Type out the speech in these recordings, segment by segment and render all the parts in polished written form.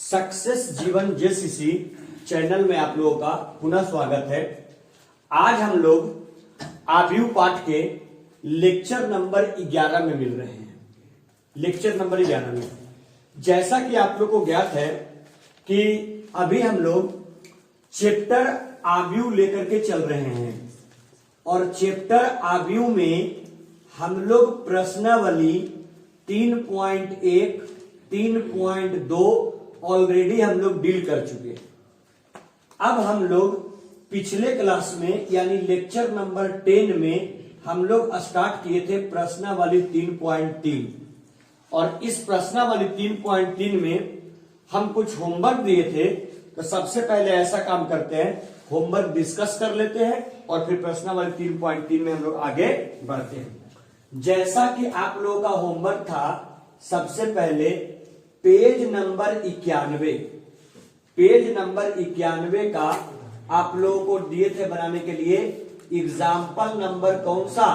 Success जीवन JCC channel में आप लोगों का पुनः स्वागत है। आज हम लोग आव्यूह पाठ के लेक्चर नंबर 11 में मिल रहे हैं। लेक्चर नंबर 11 में जैसा कि आप लोग को ज्ञात है कि अभी हम लोग चैप्टर आव्यूह लेकर के चल रहे हैं और चैप्टर आव्यूह में हम लोग प्रश्नावली 3.1, 3.2 ऑलरेडी हम लोग डील कर चुके। अब हम लोग पिछले क्लास में यानी लेक्चर नंबर 10 में हम लोग स्टार्ट किए थे प्रश्नावली 3.3 और इस प्रश्नावली 3.3 में हम कुछ होमवर्क दिए थे। तो सबसे पहले ऐसा काम करते हैं, होमवर्क डिस्कस कर लेते हैं और फिर प्रश्नावली 3.3 में हम लोग आगे बढ़ते हैं। जैसा कि आप लोगों का होमवर्क था, सबसे पहले पेज नंबर 91, पेज नंबर 91 का आप लोगों को दिए थे बनाने के लिए एग्जाम्पल नंबर कौन सा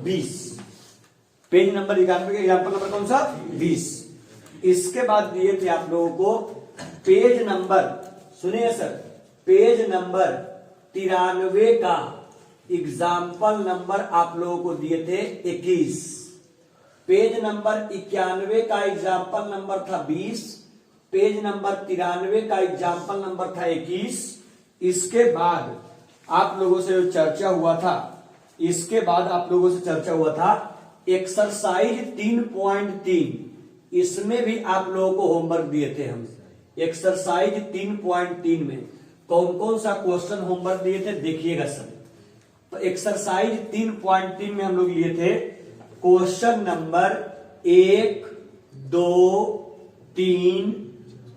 20। पेज नंबर 91 का एग्जाम्पल नंबर कौन सा 20। इसके बाद दिए थे आप लोगों को पेज नंबर, सुनिए सर, पेज नंबर 93 का एग्जाम्पल नंबर आप लोगों को दिए थे 21। पेज नंबर 91 का एग्जाम्पल नंबर था 20, पेज नंबर 93 का एग्जाम्पल नंबर था 21। इसके बाद आप लोगों से जो चर्चा हुआ था, इसके बाद आप लोगों से चर्चा हुआ था एक्सरसाइज 3.3, इसमें भी आप लोगों को होमवर्क दिए थे हम। एक्सरसाइज 3.3 में कौन कौन सा क्वेश्चन होमवर्क दिए थे देखिएगा सर। तो एक्सरसाइज 3.3 में हम लोग लिए थे क्वेश्चन नंबर 1, 2, 3,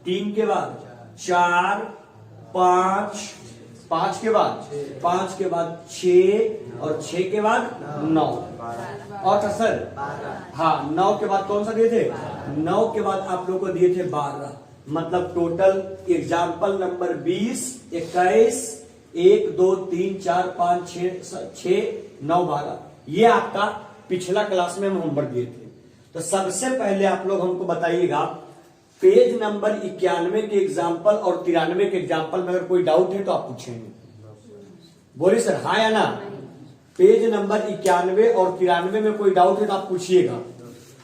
3 के बाद 4, 5, 5 के बाद 5 के बाद 6 और 6 के बाद 9 और था सर, हाँ 9 के बाद कौन सा दिए थे, 9 के बाद आप लोगों को दिए थे 12। मतलब टोटल एग्जाम्पल नंबर 20, 21, 1, 2, 3, 4, 5, 6, 9, 12। ये आपका पिछला क्लास में हम होमवर्क दिए थे। तो सबसे पहले आप लोग हमको बताइएगा पेज नंबर 91 के एग्जाम्पल और 93 के एग्जाम्पल में अगर कोई डाउट है तो आप पूछेंगे। बोलिए सर हाँ या ना। पेज नंबर 91 और 93 में कोई डाउट है तो आप पूछिएगा।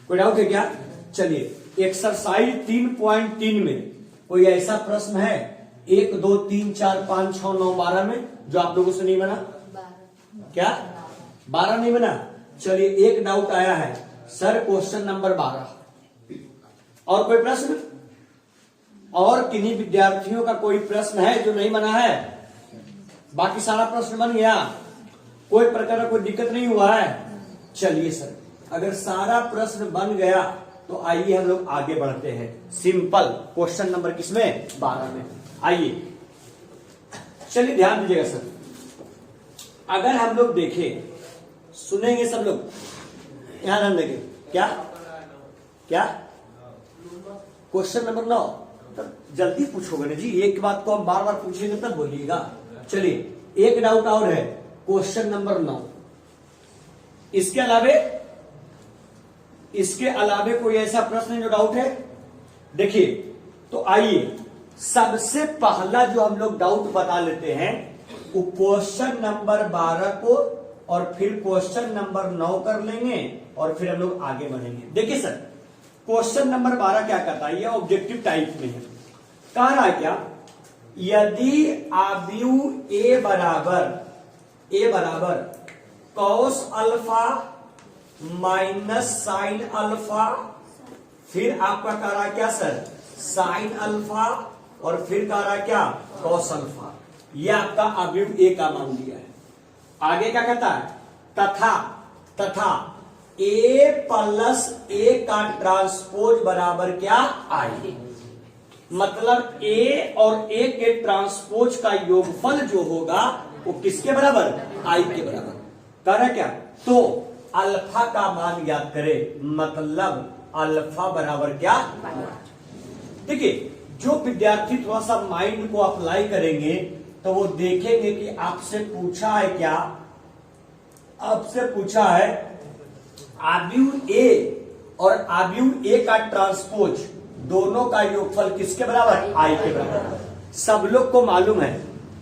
कोई डाउट है क्या? चलिए एक्सरसाइज 3.3 में कोई ऐसा प्रश्न है 1, 2, 3, 4, 5, 6, 9, 12 में जो आप लोगों से नहीं बना? क्या 12 नहीं बना? चलिए एक डाउट आया है सर, क्वेश्चन नंबर 12। और कोई प्रश्न? और किन्हीं विद्यार्थियों का कोई प्रश्न है जो नहीं बना है? बाकी सारा प्रश्न बन गया, कोई प्रकार का कोई दिक्कत नहीं हुआ है? चलिए सर, अगर सारा प्रश्न बन गया तो आइए हम लोग आगे बढ़ते हैं। सिंपल क्वेश्चन नंबर किसमें? 12 में। आइए चलिए ध्यान दीजिएगा सर। अगर हम लोग देखें, सुनेंगे सब लोग, यहां ध्यान देंगे। क्या क्या क्वेश्चन नंबर 9 तब जल्दी पूछोगे ना जी, एक बात को हम बार बार पूछेंगे तब बोलिएगा। चलिए एक डाउट और है क्वेश्चन नंबर 9। इसके अलावे कोई ऐसा प्रश्न है जो डाउट है? देखिए तो आइए सबसे पहला जो हम लोग डाउट बता लेते हैं वो क्वेश्चन नंबर 12 को और फिर क्वेश्चन नंबर 9 कर लेंगे और फिर हम लोग आगे बढ़ेंगे। देखिए सर, क्वेश्चन नंबर 12 क्या कहता है? ये ऑब्जेक्टिव टाइप में है। कह रहा है क्या, यदि आव्यूह ए बराबर cos alpha minus sine alpha, फिर आपका कह रहा है क्या सर, साइन अल्फा, और फिर कह रहा है क्या, कॉस अल्फा। यह आपका आव्यूह ए का मान दिया है। आगे क्या कहता है, तथा ए प्लस ए का ट्रांसपोज बराबर क्या, आई। मतलब ए और ए के ट्रांसपोज का योगफल जो होगा वो किसके बराबर, आई के बराबर। कह रहा क्या, तो अल्फा का मान याद करें, मतलब अल्फा बराबर क्या। देखिए जो विद्यार्थी थोड़ा सा माइंड को अप्लाई करेंगे तो वो देखेंगे कि आपसे पूछा है क्या, आपसे पूछा है आव्यूह ए और आव्यूह ए का ट्रांसपोज दोनों का योगफल किसके बराबर, आई के बराबर। सब लोग को मालूम है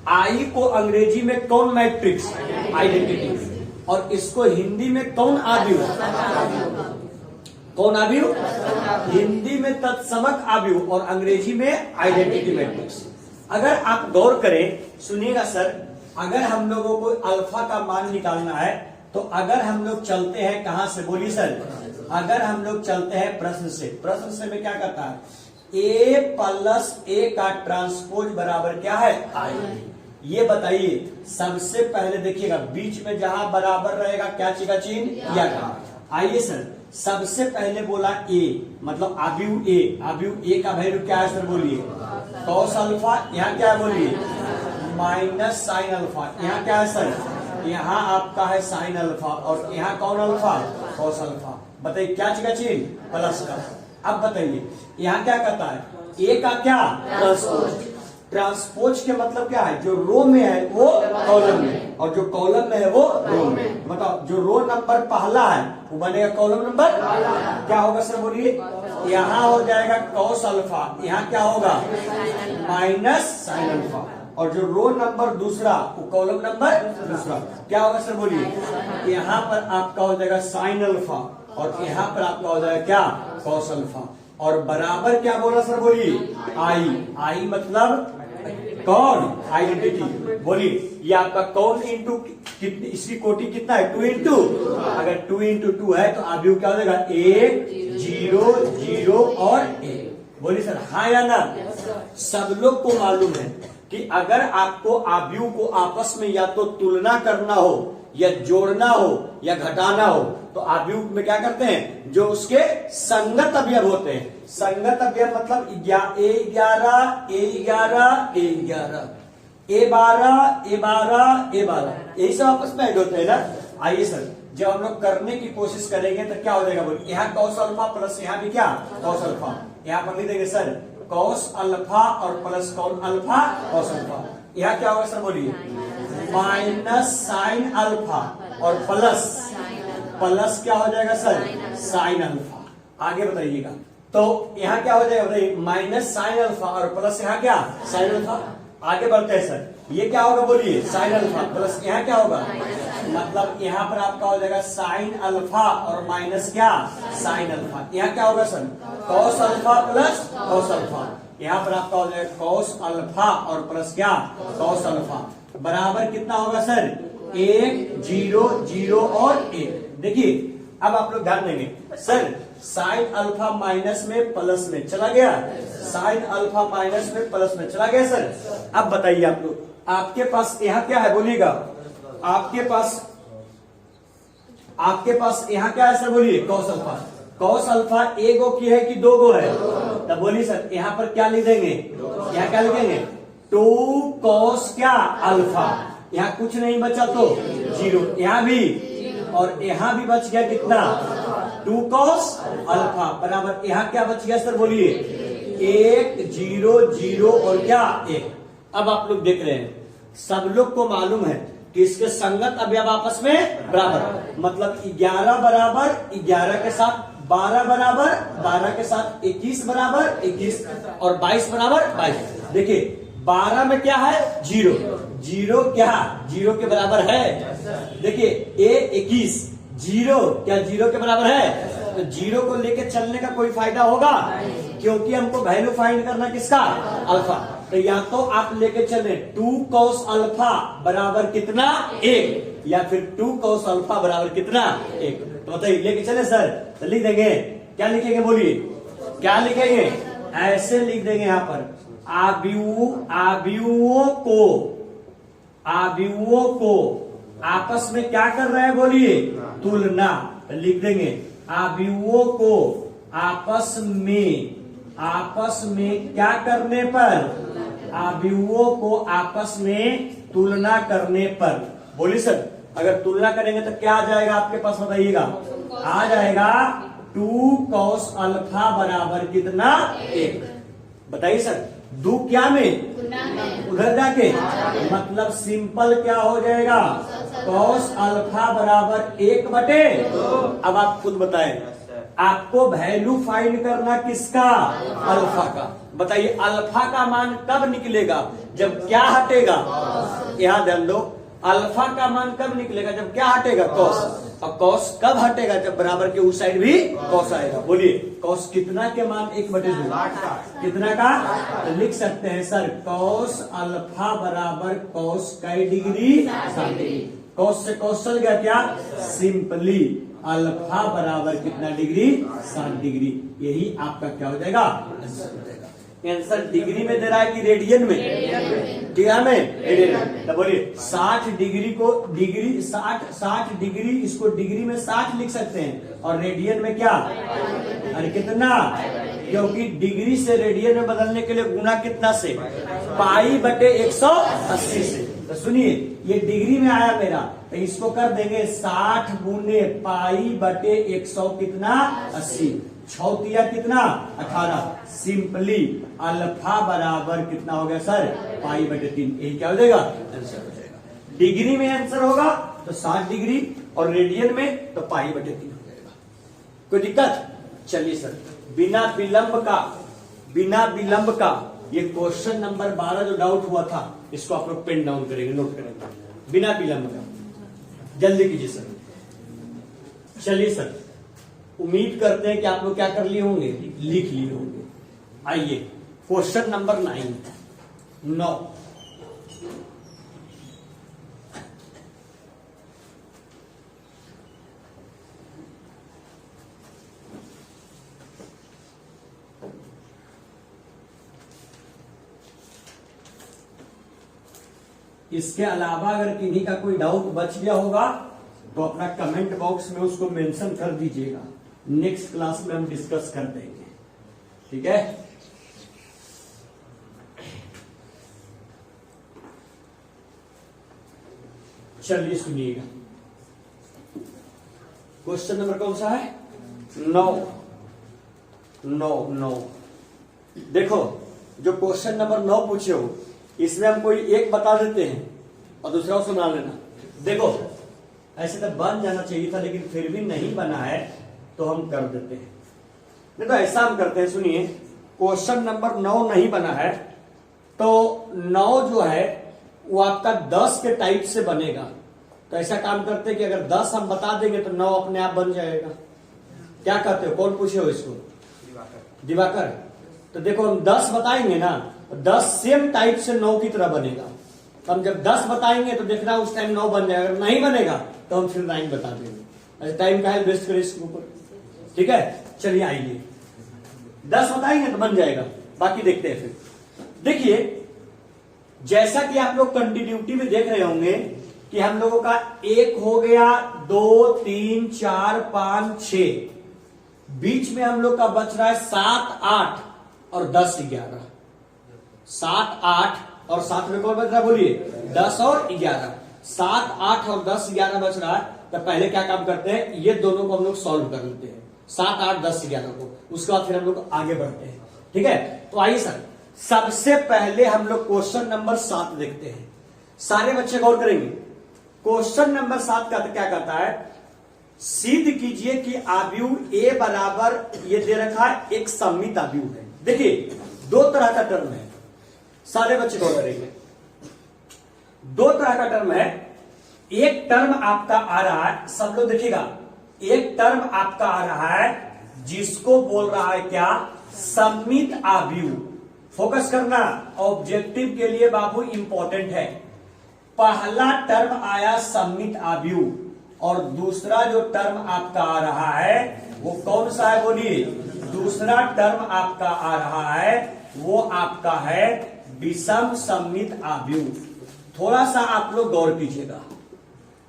आई को अंग्रेजी में कौन मैट्रिक्स, आइडेंटिटी, और इसको हिंदी में कौन आव्यूह, कौन आव्यूह, हिंदी में तत्समक आव्यूह और अंग्रेजी में आइडेंटिटी मैट्रिक्स। अगर आप गौर करें, सुनिएगा सर, अगर हम लोगों को अल्फा का मान निकालना है तो अगर हम लोग चलते हैं कहां से, बोलिए सर, अगर हम लोग चलते हैं प्रश्न से में क्या करता है, ए प्लस ए का ट्रांसपोज बराबर क्या है, आई। ये बताइए, सबसे पहले देखिएगा बीच में जहां बराबर रहेगा क्या चीज का चिन्ह, या का। आइए सर, सबसे पहले बोला ए, मतलब आव्यूह ए, आव्यूह ए का वैल्यू क्या है सर, बोलिए कॉस अल्फा, यहाँ क्या है बोलिए माइनस साइन अल्फा, यहाँ क्या है सर, यहाँ आपका है साइन अल्फा, और यहाँ कौन अल्फा, कॉस अल्फा। बताइए क्या चीज का चिन्ह, प्लस का। अब बताइए यहाँ क्या कहता है, ए का क्या ट्रांसपोज, ट्रांसपोज के मतलब क्या है, जो रो में है वो कॉलम में, और जो कॉलम में है वो रो में। बताओ जो रो नंबर पहला है वो बनेगा कॉलम नंबर, क्या होगा सर बोलिए, यहाँ हो जाएगा कॉस अल्फा, यहाँ क्या होगा माइनस साइन अल्फा, और जो रो नंबर दूसरा वो कॉलम नंबर दूसरा क्या होगा सर बोलिए, यहाँ पर आपका हो जाएगा साइन अल्फा, और यहाँ पर आपका हो जाएगा क्या कॉस अल्फा, और बराबर क्या बोला सर बोलिए आई, आई मतलब कौन, आइडेंटिटी। बोलिए ये आपका कौन इंटू कितनी, इसकी कोटि कितना है 2 इंटू, अगर 2 इंटू 2 है तो आव्यूह क्या हो जाएगा 1 0 0 और 1। बोलिए सर हाँ या ना। सब लोग को मालूम है कि अगर आपको आव्यूह को आपस में या तो तुलना करना हो या जोड़ना हो या घटाना हो तो आव्यूह में क्या करते हैं, जो उसके संगत अवयव होते हैं। संगत अवयव मतलब A11 A11 A11 A12 A12 A12, यही सब आपस में ऐड होते हैं ना। आइए सर, जब हम लोग करने की कोशिश करेंगे तो क्या हो जाएगा, बोलिए यहाँ कॉस अल्फा प्लस यहाँ भी क्या कॉस अल्फा, यहाँ पर लिख देंगे सर कॉस अल्फा और प्लस कौन अल्फा कॉस अल्फा, यहाँ क्या होगा सर बोलिए माइनस साइन अल्फा और प्लस प्लस क्या हो जाएगा सर साइन अल्फा। आगे बताइएगा, तो यहाँ क्या हो जाएगा बताइए माइनस साइन अल्फा और प्लस यहाँ क्या साइन अल्फा। आगे बढ़ते हैं सर, ये क्या होगा बोलिए साइन अल्फा प्लस यहाँ क्या होगा, मतलब यहाँ पर आपका हो जाएगा साइन अल्फा और माइनस क्या साइन अल्फा। यहाँ क्या होगा sir cos alpha plus cos alpha, यहाँ पर आपका हो जाएगा कॉस अल्फा और प्लस क्या कॉस अल्फा, बराबर कितना होगा सर 1 0 0 और 1। देखिए अब आप लोग ध्यान देंगे सर, साइन अल्फा माइनस में प्लस में चला गया, साइन अल्फा माइनस में प्लस में चला गया सर। अब बताइए आप लोग, आपके पास यहाँ क्या है बोलिएगा, आपके पास यहाँ क्या है सर बोलिए कॉस अल्फा। कॉस अल्फा एक गो की है कि 2 गो है, तब बोलिए सर यहाँ पर क्या लिख देंगे, यहाँ क्या लिखेंगे 2 कॉस क्या अल्फा, यहाँ कुछ नहीं बचा तो 0, यहाँ भी और यहाँ भी बच गया कितना 2 कॉस अल्फा, बराबर यहाँ क्या बच गया सर बोलिए 1 0 0 और क्या 1। अब आप लोग देख रहे हैं, सब लोग को मालूम है कि इसके संगत अवयव आपस में बराबर, मतलब 11 बराबर 11 के साथ, 12 बराबर 12 के साथ, 21 बराबर 21 और 22 बराबर 22। देखिए 12 में क्या है 0, 0 क्या 0 के बराबर है। देखिए A21 0 क्या 0 के बराबर है, तो 0 को लेके चलने का कोई फायदा होगा, क्योंकि हमको वैल्यू फाइंड करना किसका अल्फा। तो या तो आप लेके चले 2 कॉस अल्फा बराबर कितना 1, या फिर 2 कॉस अल्फा बराबर कितना 1। तो बताइए लेके चले सर, तो लिख देंगे, क्या लिखेंगे बोलिए, क्या लिखेंगे, ऐसे लिख देंगे यहाँ पर आव्यूहों को आपस में क्या कर रहे हैं बोलिए तुलना, तो लिख देंगे आव्यूहों को आपस में क्या करने पर, आव्यूहों को आपस में तुलना करने पर। बोलिए सर अगर तुलना करेंगे तो क्या आ जाएगा आपके पास बताइएगा, आ जाएगा 2 कॉस अल्फा बराबर कितना 1। बताइए सर 2 क्या में उधर जाके, मतलब सिंपल क्या हो जाएगा कॉस अल्फा बराबर 1/2। अब आप खुद बताएं, आपको वैल्यू फाइंड करना किसका? अल्फा का। बताइए अल्फा का मान कब निकलेगा? जब क्या हटेगा? यहां ध्यान दो, अल्फा का मान कब निकलेगा? जब क्या हटेगा? कॉस। और कॉस कब हटेगा? जब बराबर के उस साइड भी कॉस आएगा। बोलिए कॉस कितना के मान? 1/2 कितना का? तो लिख सकते हैं सर कॉस अल्फा बराबर कॉस कई डिग्री? 60 डिग्री। कॉस से कॉस चल गया क्या? सिंपली अल्फा बराबर कितना डिग्री? 60 डिग्री। यही आपका क्या हो जाएगा? आंसर हो जाएगा। आंसर डिग्री में दे रहा है कि रेडियन में? रेडियन में। रेडियन में। तो बोलिए 60 डिग्री को डिग्री 60 डिग्री, इसको डिग्री में 60 लिख सकते हैं और रेडियन में क्या? अरे कितना? क्योंकि डिग्री से रेडियन में बदलने के लिए गुना कितना से? π/180 से। तो सुनिए ये डिग्री में आया मेरा, तो इसको कर देंगे 60 गुने π/100 कितना? 80। 6 तिया कितना? 18। सिंपली अल्फा बराबर कितना हो गया सर? π/3। यही क्या हो जाएगा? आंसर हो जाएगा। डिग्री में आंसर होगा तो 60 डिग्री और रेडियन में तो π/3 हो जाएगा। कोई दिक्कत? चलिए सर बिना विलंब का ये क्वेश्चन नंबर 12 जो डाउट हुआ था इसको आप लोग पेन डाउन करेंगे, नोट करेंगे। बिना विलंब का जल्दी कीजिए सर। चलिए सर उम्मीद करते हैं कि आप लोग क्या कर लिए होंगे? लिख लिए होंगे। आइए क्वेश्चन नंबर 9। इसके अलावा अगर किन्हीं का कोई डाउट बच गया होगा तो अपना कमेंट बॉक्स में उसको मेंशन कर दीजिएगा। नेक्स्ट क्लास में हम डिस्कस कर देंगे, ठीक है? चलिए सुनिएगा। क्वेश्चन नंबर कौन सा है? 9। देखो जो क्वेश्चन नंबर 9 पूछे हो इसमें हम कोई एक बता देते हैं और दूसरा को सुना लेना। देखो ऐसे तो बन जाना चाहिए था लेकिन फिर भी नहीं बना है तो हम कर देते हैं। नहीं तो ऐसा हम करते हैं, सुनिए क्वेश्चन नंबर 9 नहीं बना है तो 9 जो है वो आपका 10 के टाइप से बनेगा। तो ऐसा काम करते हैं कि अगर 10 हम बता देंगे तो 9 अपने आप बन जाएगा। क्या कहते हो? कौन पूछे हो इसको? दिवाकर। तो देखो हम 10 बताएंगे ना, 10 सेम टाइप से 9 की तरह बनेगा। तो हम जब 10 बताएंगे तो देखना उस टाइम 9 बन जाएगा। अगर नहीं बनेगा तो हम फिर 9 बता देंगे। ऐसे टाइम का है वेस्ट करें इसके ऊपर, ठीक है? चलिए आइए 10 बताएंगे तो बन जाएगा, बाकी देखते हैं फिर। देखिए जैसा कि आप लोग कंटिन्यूटी में देख रहे होंगे कि हम लोगों का 1 हो गया, 2 3 4 5 6, बीच में हम लोग का बच रहा है 7 8 और 10 11। 7 8 और 7 में कौन बच रहा है? बोलिए 10 और 11। 7 8 और 10 11 बच रहा है। तो पहले क्या काम करते हैं, ये दोनों को हम लोग सॉल्व कर लेते हैं, 7 8 10 11 को। उसके बाद फिर हम लोग आगे बढ़ते हैं, ठीक है? तो आइए सर सबसे पहले हम लोग क्वेश्चन नंबर 7 देखते हैं। सारे बच्चे गौर करेंगे। क्वेश्चन नंबर 7 का क्या कहता है? सिद्ध कीजिए कि आव्यूह ए बराबर, ये दे रखा है एक सममित आव्यूह है। देखिए 2 तरह का टर्म है, सारे बच्चे गौर करेंगे। 2 तरह का टर्म है। एक टर्म आपका आ रहा है, सब लोग देखिएगा, एक टर्म आपका आ रहा है जिसको बोल रहा है क्या? सममित आव्यूह। फोकस करना, ऑब्जेक्टिव के लिए बाबू इंपॉर्टेंट है। पहला टर्म आया सममित आव्यूह और दूसरा जो टर्म आपका आ रहा है वो कौन सा है? बोलिए। दूसरा टर्म आपका आ रहा है वो आपका है विषम सममित आव्यूह। थोड़ा सा आप लोग गौर कीजिएगा।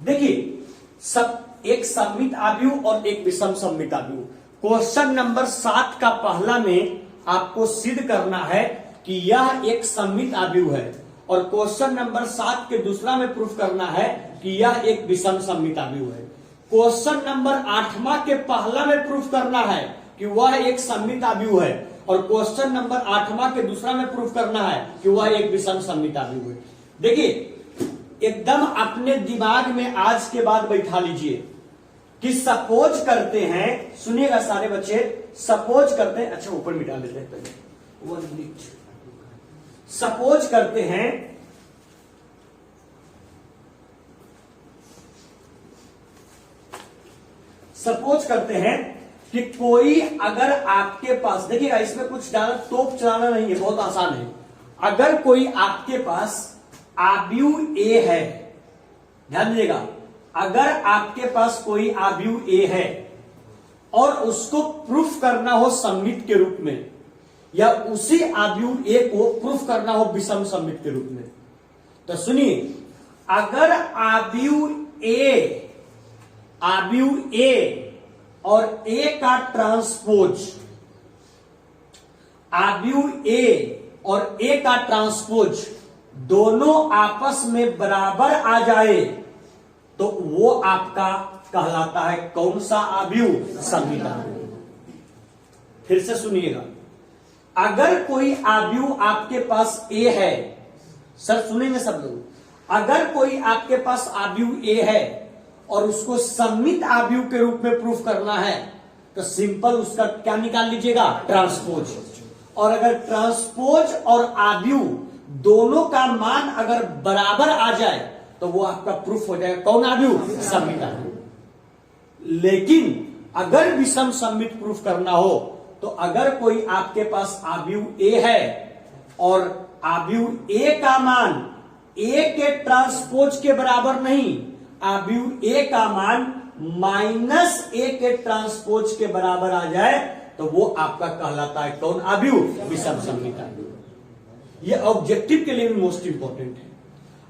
देखिए सब एक सममित आव्यूह और एक विषम सममित आव्यूह। क्वेश्चन नंबर 7 का पहला में आपको सिद्ध करना है कि यह एक सममित आव्यूह है और क्वेश्चन नंबर 7 के दूसरा में प्रूफ करना है कि यह एक विषम सममित आव्यूह है। क्वेश्चन नंबर 8वां के पहला में प्रूफ करना है कि वह एक सममित आव्यूह है और क्वेश्चन नंबर 8वां के दूसरा में प्रूफ करना है कि वह एक विषम सममित आव्यूह है। देखिए एकदम अपने दिमाग में आज के बाद बैठा लीजिए कि सपोज करते हैं, सुनिएगा सारे बच्चे, सपोज करते हैं, अच्छा ऊपर मिटा लेते हैं पहले 1 मिनट। सपोज करते हैं कि कोई अगर आपके पास, देखिएगा इसमें कुछ ज्यादा तोप चलाना नहीं है, बहुत आसान है। अगर कोई आपके पास आव्यूह ए है, ध्यान दीजिएगा, अगर आपके पास कोई आव्यूह ए है और उसको प्रूफ करना हो सममित के रूप में, या उसी आव्यूह ए को प्रूफ करना हो विषम सममित के रूप में, तो सुनिए, अगर आव्यूह ए और ए का ट्रांसपोज, आव्यूह ए और ए का ट्रांसपोज दोनों आपस में बराबर आ जाए तो वो आपका कहलाता है कौन सा आव्यूह? सममित आव्यूह। फिर से सुनिएगा, अगर कोई आव्यूह आपके पास ए है, सर सुनेंगे सब लोग, अगर कोई आपके पास आव्यूह ए है और उसको सममित आव्यूह के रूप में प्रूफ करना है तो सिंपल उसका क्या निकाल लीजिएगा? ट्रांसपोज। और अगर ट्रांसपोज और आव्यूह दोनों का मान अगर बराबर आ जाए तो वो आपका प्रूफ हो जाएगा कौन आव्यूह? सममित आव्यूह। लेकिन अगर विषम सममित प्रूफ करना हो तो अगर कोई आपके पास आव्यूह ए है और आव्यूह ए का मान ए के ट्रांसपोज के बराबर नहीं, आव्यूह ए का मान माइनस ए के ट्रांसपोज के बराबर आ जाए तो वो आपका कहलाता है कौन आव्यूह? विषम सममित आव्यूह। ये ऑब्जेक्टिव के लिए भी मोस्ट इंपॉर्टेंट है।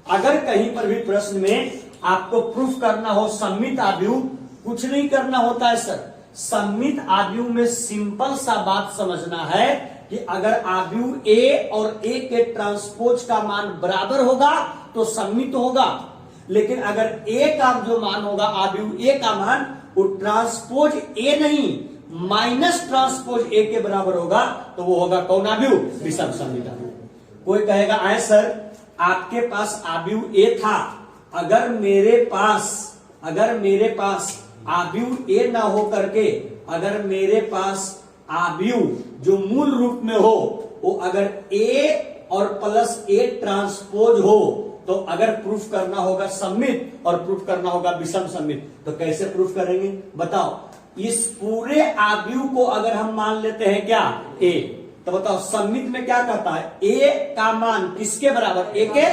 अगर कहीं पर भी प्रश्न में आपको प्रूफ करना हो सममित आव्यूह, कुछ नहीं करना होता है सर, सममित आव्यूह में सिंपल सा बात समझना है कि अगर आव्यूह ए और ए के ट्रांसपोज का मान बराबर होगा तो सममित होगा, लेकिन अगर ए का जो मान होगा, आव्यूह ए का मान, वो ट्रांसपोज ए नहीं माइनस ट्रांसपोज ए के बराबर होगा तो वो होगा कौन आव्यूह? विषम सममित आव्यूह। कोई कहेगा आए सर आपके पास आव्यूह ए था, अगर मेरे पास आव्यूह ए ना हो करके अगर मेरे पास आव्यूह जो मूल रूप में हो वो अगर ए और प्लस ए ट्रांसपोज हो तो अगर प्रूफ करना होगा सममित और प्रूफ करना होगा विषम सममित, तो कैसे प्रूफ करेंगे बताओ? इस पूरे आव्यूह को अगर हम मान लेते हैं क्या? ए, तो बताओ सममित में क्या कहता है? ए का मान किसके बराबर? ए के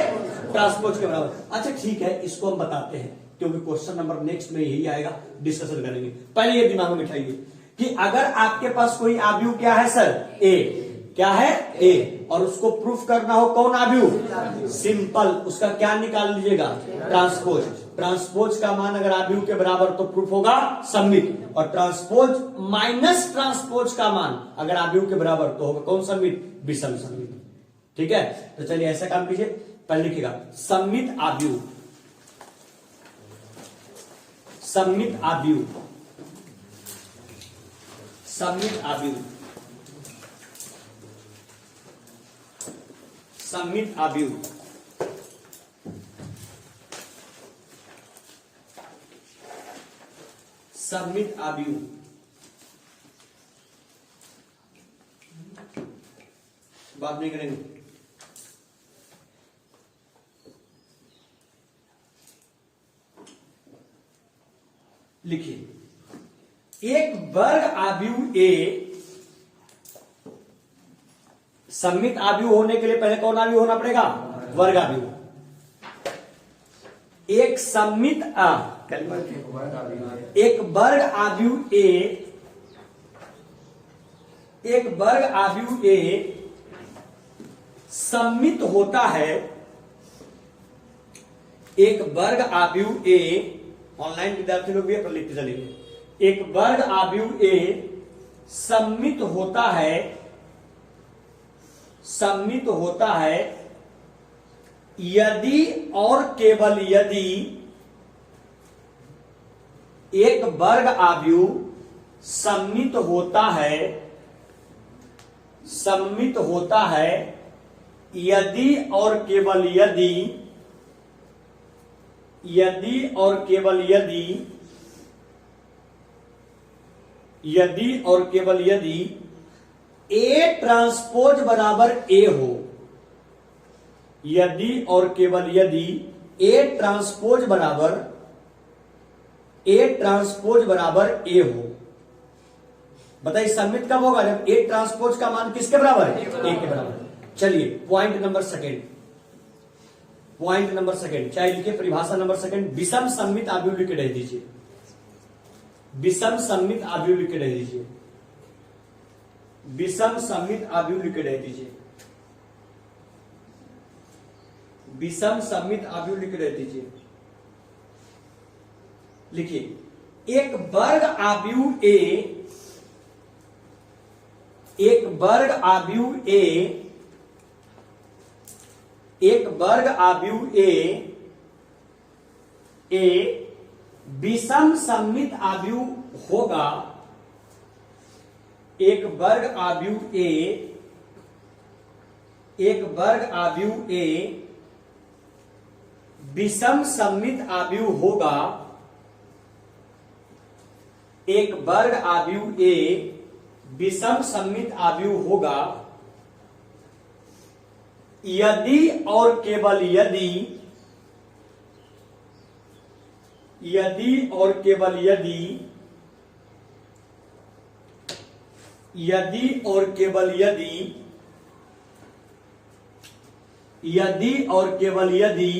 ट्रांसपोज के बराबर। अच्छा ठीक है, इसको हम बताते हैं क्योंकि क्वेश्चन नंबर नेक्स्ट में यही आएगा, डिस्कशन करेंगे। पहले ये दिमाग में बिठाइए कि अगर आपके पास कोई आव्यूह क्या है सर? ए, क्या है? ए, और उसको प्रूफ करना हो कौन आव्यूह? सिंपल, उसका क्या निकाल लीजिएगा? ट्रांसपोज। ट्रांसपोज का मान अगर आव्यूह के बराबर तो प्रूफ होगा सममित, और ट्रांसपोज माइनस ट्रांसपोज का मान अगर आव्यूह के बराबर तो होगा कौन सममित? विषम सममित। ठीक है, तो चलिए ऐसा काम कीजिए, पहले लिखिएगा सममित आव्यूह, सममित आव्यूह, सममित आव्यूह, सममित आव्यूह। सममित आव्यूह बात नहीं करेंगे। लिखिए, एक वर्ग आव्यूह ए, सममित आव्यूह होने के लिए पहले कौन आव्यूह होना पड़ेगा? वर्ग आव्यूह। एक सममित एक वर्ग आव्यूह ए, एक वर्ग आव्यूह ए सममित होता है, एक वर्ग आव्यूह ए, ऑनलाइन विद्यार्थी लोग भी है पर लिखते चलेंगे, एक वर्ग आव्यूह ए सममित होता है, सममित होता है यदि और केवल यदि एक वर्ग आव्यूह सममित होता है, सममित होता है यदि और केवल यदि, यदि और केवल यदि यदि और केवल यदि ए ट्रांसपोज बराबर ए हो, यदि और केवल यदि ए ट्रांसपोज बराबर ए हो। बताइए सबमिट कब होगा? जब ए ट्रांसपोज का मान किसके बराबर है? ए के बराबर। चलिए पॉइंट नंबर सेकंड, चाहे लिखिए परिभाषा नंबर सेकंड, विषम सममित आव्यूह लिख के रह दीजिए, विषम सममित आव्यूह लिख के रह दीजिए, विषम सममित आव्यूह लिख के रह दीजिए, विषम सममित आव्यूह लिख के रह दीजिए। लिखिए एक वर्ग आव्यूह ए, एक वर्ग आव्यूह ए, एक वर्ग आव्यूह ए विषम सममित आव्यूह होगा। एक वर्ग आव्यूह ए, एक वर्ग आव्यूह ए विषम सममित आव्यूह होगा। एक वर्ग आव्यूह ए विषम सममित आव्यूह होगा यदि और केवल यदि, यदि और केवल यदि, यदि और केवल यदि, यदि और केवल यदि,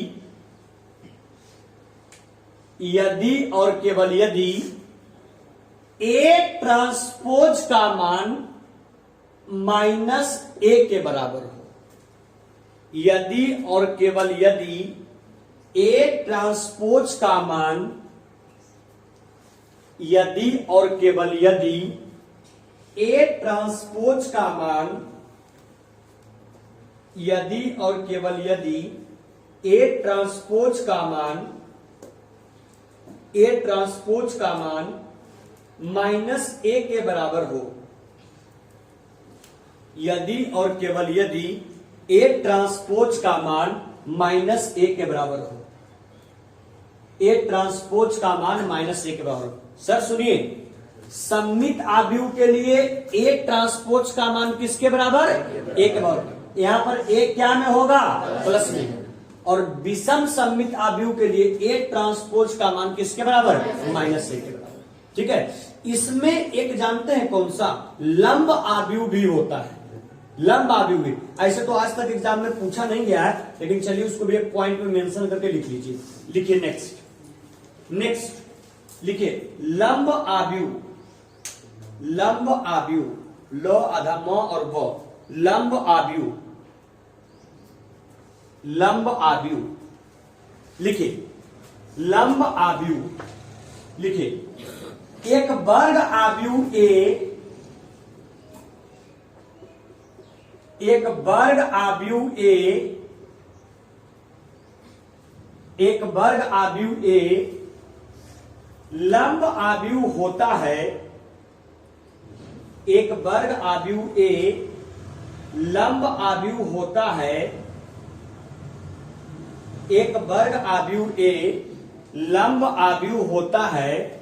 यदि और केवल यदि ए ट्रांसपोज का मान -a के बराबर हो। यदि और केवल यदि ए ट्रांसपोज का मान, यदि और केवल यदि ए ट्रांसपोज का मान, यदि और केवल यदि ए ट्रांसपोज का मान, ए ट्रांसपोज का मान -a के बराबर हो। यदि और केवल यदि ए ट्रांसपोज का मान -a के बराबर हो, ए ट्रांसपोज का मान -a के बराबर हो। सर सुनिए, सममित आव्यूह के लिए ए ट्रांसपोज का मान किसके बराबर? ए के बराबर। यहां पर ए क्या में होगा? प्लस में। और विषम सममित आव्यूह के लिए ए ट्रांसपोज का मान किसके बराबर? -a के बराबर। ठीक है। इसमें एक जानते हैं कौन सा? लंब आव्यूह भी होता है, लंब आव्यूह भी। ऐसे तो आज तक एग्जाम में पूछा नहीं गया है, लेकिन चलिए उसको भी एक पॉइंट में मेंशन करके लिख लीजिए। लिखिए नेक्स्ट लिखिए लंब आव्यूह, लंब आव्यूह, ल आधा म और ब, लंब आव्यूह, लंब आव्यूह। लिखिए लंब आव्यूह, लिखिए एक वर्ग आव्यूह ए, एक वर्ग आव्यूह ए, एक वर्ग आव्यूह ए लंब आव्यूह होता है। एक वर्ग आव्यूह ए लंब आव्यूह होता है। एक वर्ग आव्यूह ए लंब आव्यूह होता है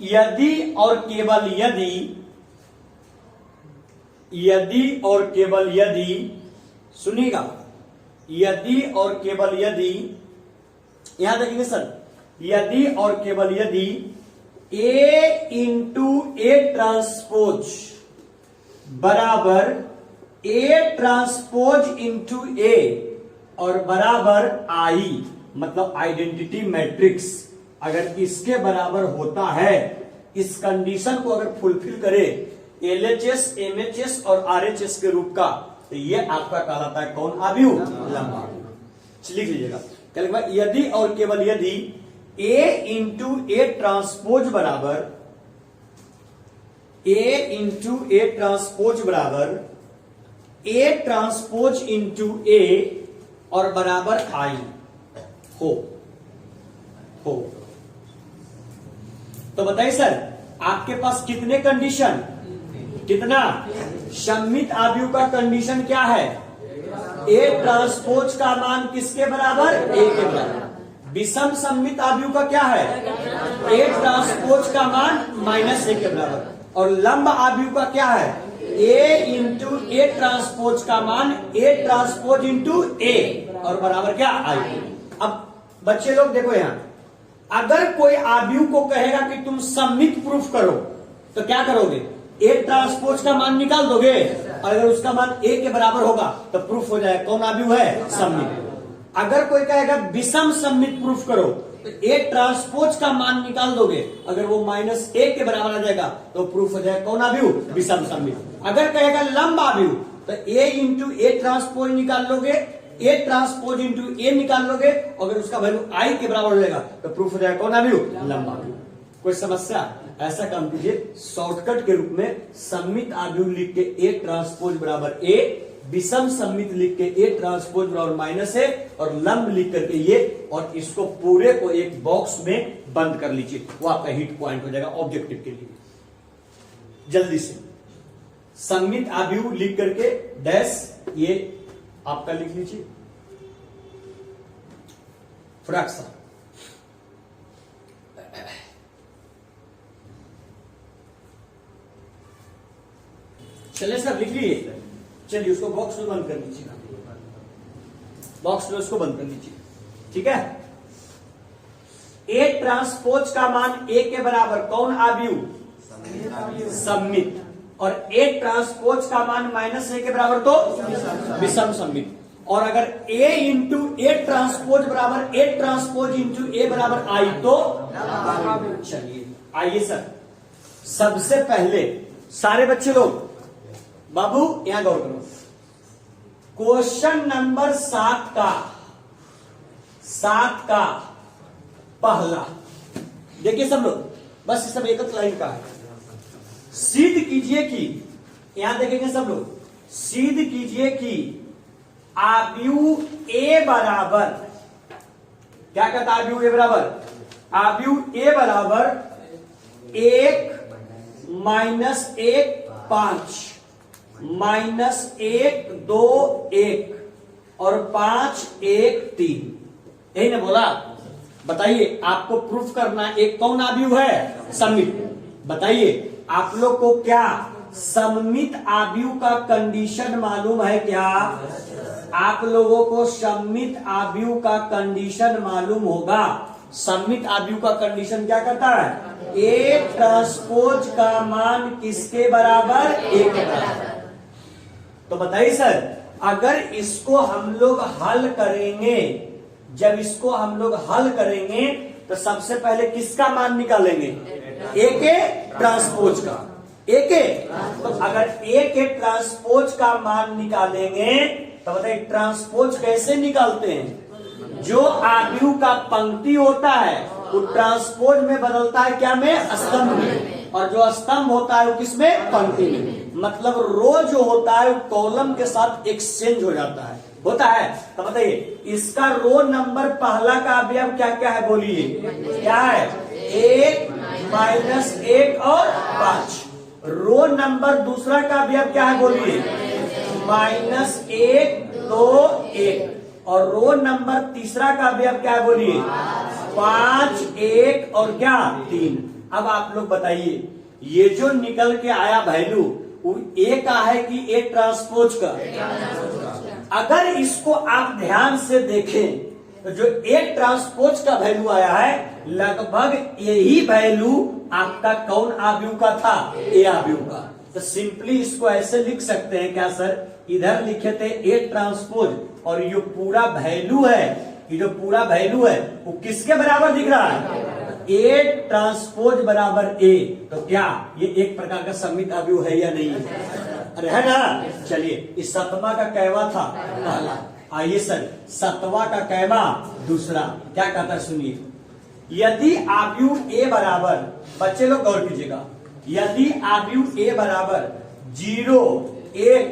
यदि और केवल यदि, यदि और केवल यदि, सुनिएगा, यदि और केवल यदि, यहां देखिए सर, यदि और केवल यदि ए इंटू ए ट्रांसपोज बराबर ए ट्रांसपोज इंटू ए और बराबर आई, मतलब आइडेंटिटी मैट्रिक्स, अगर इसके बराबर होता है, इस कंडीशन को अगर फुलफिल करे एलएचएस, एमएचएस और आरएचएस के रूप का, तो ये आपका कहलाता है कौन? आव्यूह, लंब आव्यूह। लिख लीजिएगा। यदि और केवल यदि ए इंटू ए ट्रांसपोज बराबर, ए इंटू ए ट्रांसपोज बराबर ए ट्रांसपोज इंटू ए और बराबर आई हो। तो बताइए सर, आपके पास कितने कंडीशन? कितना? सममित आव्यूह का कंडीशन क्या है? ए ट्रांसपोज का मान किसके बराबर? ए के बराबर। विषम सममित आव्यूह का क्या है? ए ट्रांसपोज का मान -a के बराबर, और लंब आव्यूह का क्या है? ए इंटू ए ट्रांसपोज का मान ए ट्रांसपोज इंटू ए, और बराबर क्या? आई। अब बच्चे लोग देखो यहां, अगर कोई आव्यूह को कहेगा कि तुम सममित प्रूफ करो, तो क्या करोगे? ए ट्रांसपोज का मान निकाल दोगे, और अगर उसका मान ए के बराबर होगा तो प्रूफ हो जाएगा। कौन आव्यूह है? सममित। अगर कोई कहेगा विषम सममित प्रूफ करो, तो ए ट्रांसपोज का मान निकाल दोगे, अगर वो -a के बराबर आ जाएगा तो प्रूफ हो जाएगा। कौन आव्यूह? विषम सममित। अगर कहेगा लंब आव्यूह, तो a इंटू ए ट्रांसपोज निकाल लोगे, ए ट्रांसपोज इंटू ए निकाल लोगे, अगर उसका वैल्यू आई के बराबर हो जाएगा तो प्रूफ हो जाएगा। कौन आव्यूह? लंब आव्यूह। कोई समस्या? ऐसा काम कीजिए, शॉर्टकट के रूप में सममित आव्यूह लिख के ए ट्रांसपोज बराबर ए, विषम सममित लिख के ए ट्रांसपोज बराबर -a, और लंब लिख करके ये, और इसको पूरे को एक बॉक्स में बंद कर लीजिए। वो आपका हिट पॉइंट हो जाएगा ऑब्जेक्टिव के लिए। जल्दी से सममित आव्यूह लिख करके डैश ये आपका लिख लीजिए फ्रैक्शन। चलिए सर लिख लिए, चलिए उसको बॉक्स में बंद कर लीजिए, बॉक्स में उसको बंद कर लीजिए। ठीक है, ए ट्रांसपोज का मान ए के बराबर कौन आव्यूह? सममित। और ए ट्रांसपोज का मान -a के बराबर तो विषम सममित। और अगर a इंटू ए ट्रांसपोज बराबर ए ट्रांसपोज इंटू ए बराबर आई तो चलिए आइए सर, सबसे पहले सारे बच्चे लोग बाबू यहां गौर करो, क्वेश्चन नंबर 7 का पहला देखिए सब लोग, बस सब एक लाइन का है। सिद्ध कीजिए कि, यहां देखेंगे सब लोग, सिद्ध कीजिए कि आव्यूह ए बराबर, क्या कहता है आव्यूह ए बराबर? आव्यूह ए बराबर 1 -1 5 -1 2 1 और 5 1 3, यही ना बोला? बताइए, आपको प्रूफ करना एक कौन आव्यूह है? सममित। बताइए आप लोग को क्या सममित आव्यूह का कंडीशन मालूम है क्या? आप लोगों को सममित आव्यूह का कंडीशन मालूम होगा। सममित आव्यूह का कंडीशन क्या कहता है? ए ट्रांसपोज का मान किसके बराबर? ए के बराबर। तो बताइए सर, अगर इसको हम लोग हल करेंगे, जब इसको हम लोग हल करेंगे तो सबसे पहले किसका मान निकालेंगे? ए के ट्रांसपोज का। ए के, तो अगर ए के ट्रांसपोज का मान निकालेंगे तो बताइए ट्रांसपोज कैसे निकालते हैं? जो आव्यूह का पंक्ति होता है वो ट्रांसपोज में बदलता है क्या में? स्तंभ में। और जो स्तंभ होता है वो किसमें? पंक्ति में। मतलब रो जो होता है वो कॉलम के साथ एक्सचेंज हो जाता है, होता है। तो बताइए इसका रो नंबर पहला का अवयव क्या क्या है? बोलिए क्या है? 1 -1 और 5। रो नंबर दूसरा का अवयव क्या है? बोलिए -1 2 1। और रो नंबर तीसरा का अवयव क्या है? बोलिए 5 1 और क्या 3। अब आप लोग बताइए, ये जो निकल के आया वैल्यू वो ए का है कि ए ट्रांसपोज का? अगर इसको आप ध्यान से देखें तो जो ए ट्रांसपोज का वैल्यू आया है लगभग यही वैल्यू आपका कौन आव्यूह का था? ए आव्यूह का। तो सिंपली इसको ऐसे लिख सकते हैं क्या सर? इधर लिखे थे ए ट्रांसपोज, और ये पूरा वैल्यू है, ये जो पूरा वैल्यू है वो किसके बराबर दिख रहा है? ए ट्रांसपोज बराबर ए। तो क्या ये एक प्रकार का सममित आव्यूह है या नहीं? अरे है ना? चलिए इस 7वां का कैवा था पहला, आइए सर 7वां का कैवा दूसरा क्या कहता है सुनिए। यदि आव्यूह ए बराबर, बच्चे लोग गौर कीजिएगा, यदि आव्यूह ए बराबर 0 1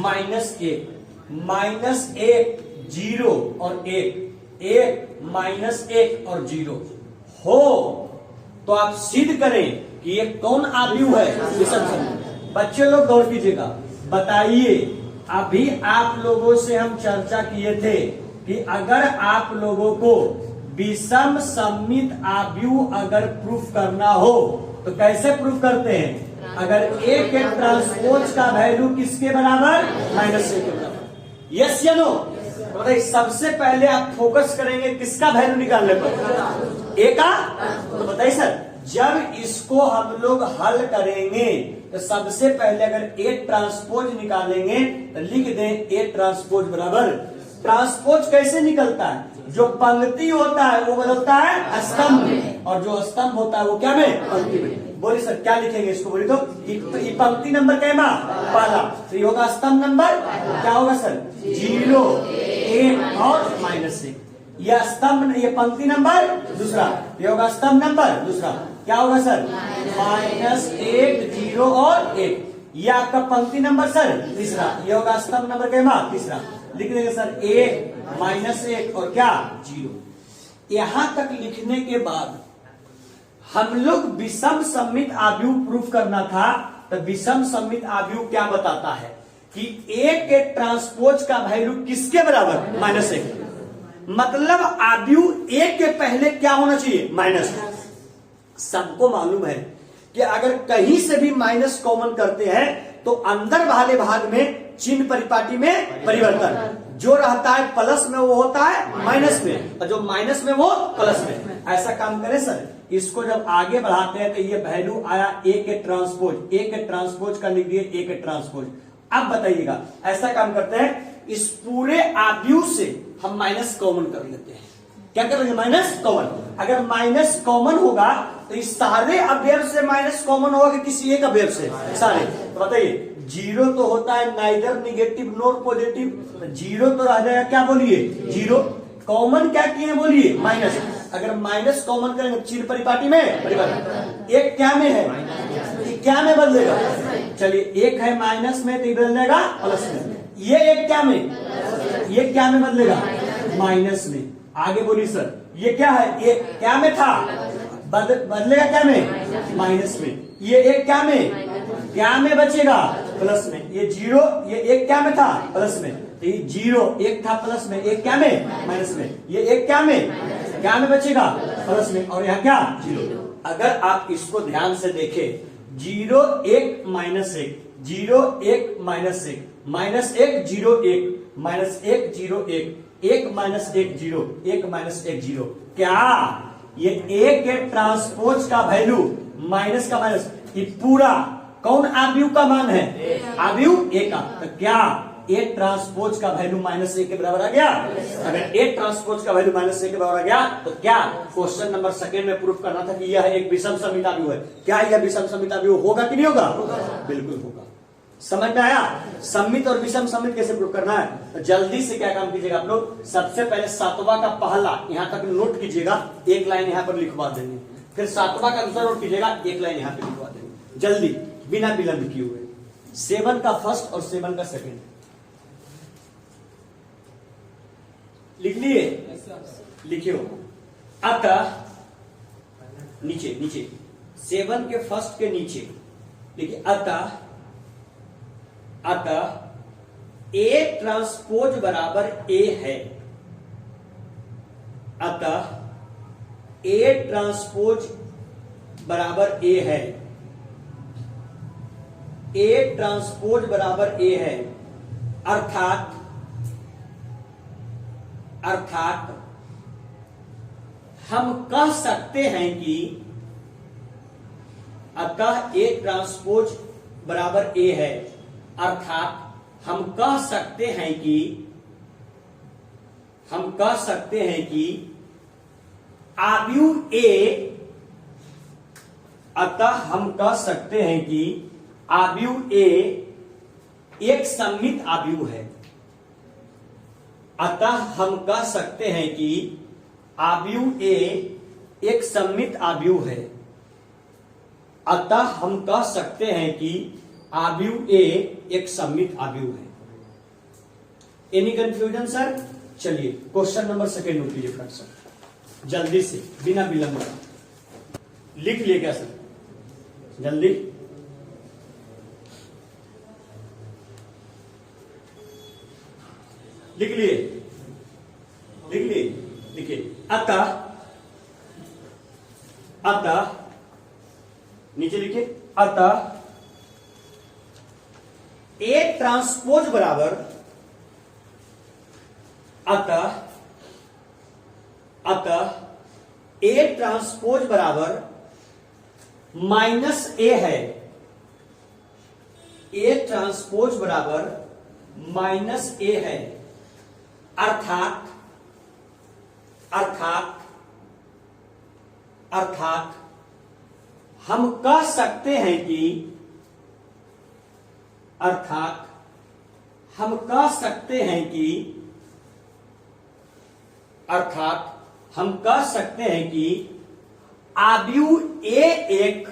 -1 -1 0 और 1 1 -1 और 0 हो तो आप सिद्ध करें कि ये कौन आव्यूह है? विषम सममित। बच्चे लोग गौर कीजिएगा, बताइए अभी आप लोगों से हम चर्चा किए थे कि अगर आप लोगों को विषम सममित आव्यूह अगर प्रूफ करना हो तो कैसे प्रूफ करते हैं? अगर ए के ट्रांसपोज का वैल्यू किसके बराबर? -a के बराबर। यस या नो? तो बताइए, सबसे पहले आप फोकस करेंगे किसका वैल्यू निकालने पर? ए का। तो बताइए सर, जब इसको हम लोग हल करेंगे तो सबसे पहले अगर ए ट्रांसपोज निकालेंगे तो लिख दें ए ट्रांसपोज बराबर, ट्रांसपोज कैसे निकलता है? जो पंक्ति होता है वो बदलता है स्तंभ में, और जो स्तंभ होता है वो क्या में? पंक्ति में। बोलिए सर क्या लिखेंगे इसको? बोलिए तो ये पंक्ति नंबर क्या है? पहला। तो ये होगा स्तंभ नंबर, क्या होगा सर? 0, 1 और -1। यह स्तंभ, ये पंक्ति नंबर दूसरा, ये होगा स्तंभ नंबर दूसरा, क्या होगा सर? -1, 0 और 1। ये आपका पंक्ति नंबर सर तीसरा, ये होगा स्तंभ नंबर क्या? तीसरा। लिख देंगे सर 1, -1 और क्या? 0। यहां तक लिखने के बाद हम लोग विषम सममित आव्यूह प्रूफ करना था। तो विषम सममित आव्यूह क्या बताता है कि ए के ट्रांसपोज का वैल्यू किसके बराबर? -1। मतलब आव्यूह ए के पहले क्या होना चाहिए? माइनस। सबको मालूम है कि अगर कहीं से भी माइनस कॉमन करते हैं तो अंदर वाले भाग में चिन्ह परिपाटी में परिवर्तन, जो रहता है प्लस में वो होता है माइनस में, और जो माइनस में वो प्लस में। ऐसा काम करें सर, इसको जब आगे बढ़ाते हैं तो ये वैल्यू आया ए के ट्रांसपोज, ए के ट्रांसपोज का लिख दिए ए के ट्रांसपोज। अब बताइएगा, ऐसा काम करते हैं, इस पूरे आव्यूह से हम माइनस कॉमन कर लेते हैं। क्या करेंगे? Minus common. अगर माइनस कॉमन होगा तो इस सारे अवयव से माइनस कॉमन होगा कि किसी एक अवयव से? सारे। तो बताइए, 0 तो होता है नाइदर निगेटिव नॉर पॉजिटिव, 0 तो रह जाएगा, क्या बोलिए? 0। कॉमन क्या किए बोलिए? माइनस। अगर माइनस कॉमन करेंगे चिन्ह परिपाटी में परिवर्तन। एक क्या में है? क्या में बदलेगा? चलिए, एक है माइनस में तो बदल जाएगा प्लस में। ये एक क्या में? ये क्या में बदलेगा? माइनस में। आगे बोलिए सर, ये क्या है? ये क्या में था, बदलेगा क्या में? माइनस में। ये एक क्या में? क्या में बचेगा? प्लस में। ये 0, ये एक क्या में था? प्लस में। तो ये 0 एक था प्लस में, एक क्या में? माइनस में। ये एक क्या में बचेगा? प्लस में। और यहाँ क्या? 0। अगर आप इसको ध्यान से देखें, 0, 1, -1, 0, 1, -1, -1, 0, 1, -1, 0, 1, 1, -1, 0, 1, -1, 0। क्या ये ए के ट्रांसपोज का वैल्यू माइनस का माइनस, ये पूरा कौन आव्यूह का मान है? आव्यूह ए का। तो क्या ए ट्रांसपोज का वैल्यू -a के बराबर आ गया? अगर ए ट्रांसपोज का वैल्यू -a के बराबर आ गया तो क्या क्वेश्चन नंबर सेकंड में प्रूफ करना था कि यह एक विषम सममित आव्यूह है। क्या यह विषम सममित आव्यूह होगा कि नहीं होगा? बिल्कुल होगा। समझ में आया? सममित और विषम सममित कैसे प्रूफ करना है? तो जल्दी से क्या काम कीजिएगा आप लोग, सबसे पहले 7वां का पहला यहां तक नोट कीजिएगा, एक लाइन यहां पर लिखवा देंगे। फिर 7वां का दूसरा नोट कीजिएगा, एक लाइन यहां पर लिखवा देंगे, जल्दी बिना विलंब किए हुए। 7 का फर्स्ट और 7 का सेकंड लिख लिए? लिखियो। अतः नीचे 7 के फर्स्ट के नीचे देखिए, अतः ए ट्रांसपोज बराबर ए है। अतः ए ट्रांसपोज बराबर ए है। ए ट्रांसपोज बराबर ए है, अर्थात हम कह सकते हैं कि अतः ए ट्रांसपोज बराबर ए है, अर्थात हम कह सकते हैं कि आव्यूह ए, अतः हम कह सकते हैं कि आव्यूह ए एक सममित आव्यूह है। अतः हम कह सकते हैं कि आव्यूह ए एक सममित आव्यूह है। अतः हम कह सकते हैं कि आव्यूह ए एक सममित आव्यूह है। Any confusion sir? चलिए क्वेश्चन नंबर सेकंड नोट कीजिए फ्रेंड्स, जल्दी से बिना विलंब लिख लिए क्या सर? जल्दी लिख लिए? लिखिए। अतः अतः, नीचे लिखिए, अतः ए ट्रांसपोज बराबर, अतः ए ट्रांसपोज बराबर माइनस ए है। ए ट्रांसपोज बराबर माइनस ए है, अर्थात हम कह सकते हैं कि, अर्थात हम कह सकते हैं कि, अर्थात हम कह सकते हैं कि आव्यूह ए एक,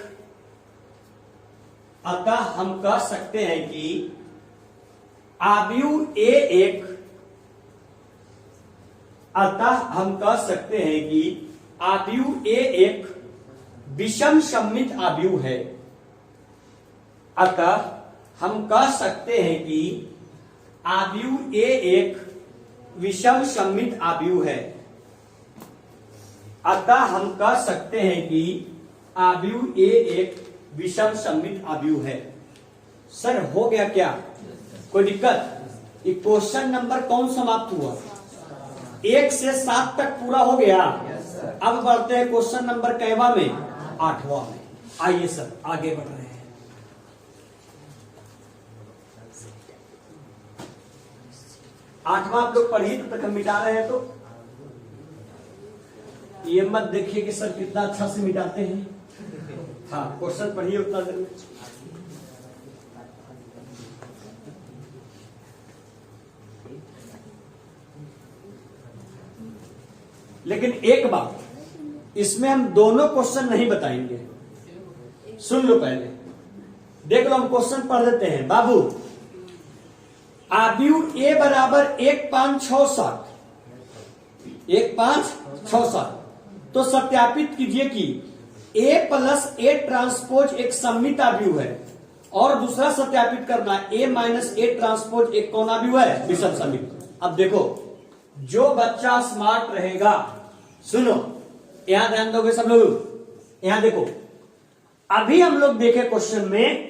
अतः हम कह सकते हैं कि आव्यूह ए एक, अतः हम कह सकते हैं कि आव्यूह ए एक विषम सममित आव्यूह है। अतः हम कह सकते हैं कि आव्यूह ए एक विषम सममित आव्यूह है। अतः हम कह सकते हैं कि आव्यूह ए एक विषम सममित आव्यूह है। सर हो गया क्या? कोई दिक्कत? ये क्वेश्चन नंबर कौन समाप्त हुआ? 1 से 7 तक पूरा हो गया। अब बढ़ते हैं क्वेश्चन नंबर कैवा में? 8वां में। आइए सर आगे बढ़ रहे हैं। आठवां आप लोग पढ़िए, तब तक हम मिटा रहे हैं। तो ये मत देखिए कि सर कितना अच्छा से मिटाते हैं। हाँ, क्वेश्चन पढ़िए उतना देर में। लेकिन एक बात, इसमें हम दोनों क्वेश्चन नहीं बताएंगे। सुन लो पहले, देख लो, हम क्वेश्चन पढ़ देते हैं। बाबू, आव्यूह ए बराबर 1 5 6 7, 1 5 6 7। तो सत्यापित कीजिए कि ए प्लस ए ट्रांसपोज एक सममित आव्यूह है, और दूसरा सत्यापित करना है ए माइनस ए ट्रांसपोज एक कौन आव्यूह है? विषम सममित। अब देखो, जो बच्चा स्मार्ट रहेगा, सुनो, यहां ध्यान दोगे सब लोग। यहां देखो, अभी हम लोग देखे क्वेश्चन में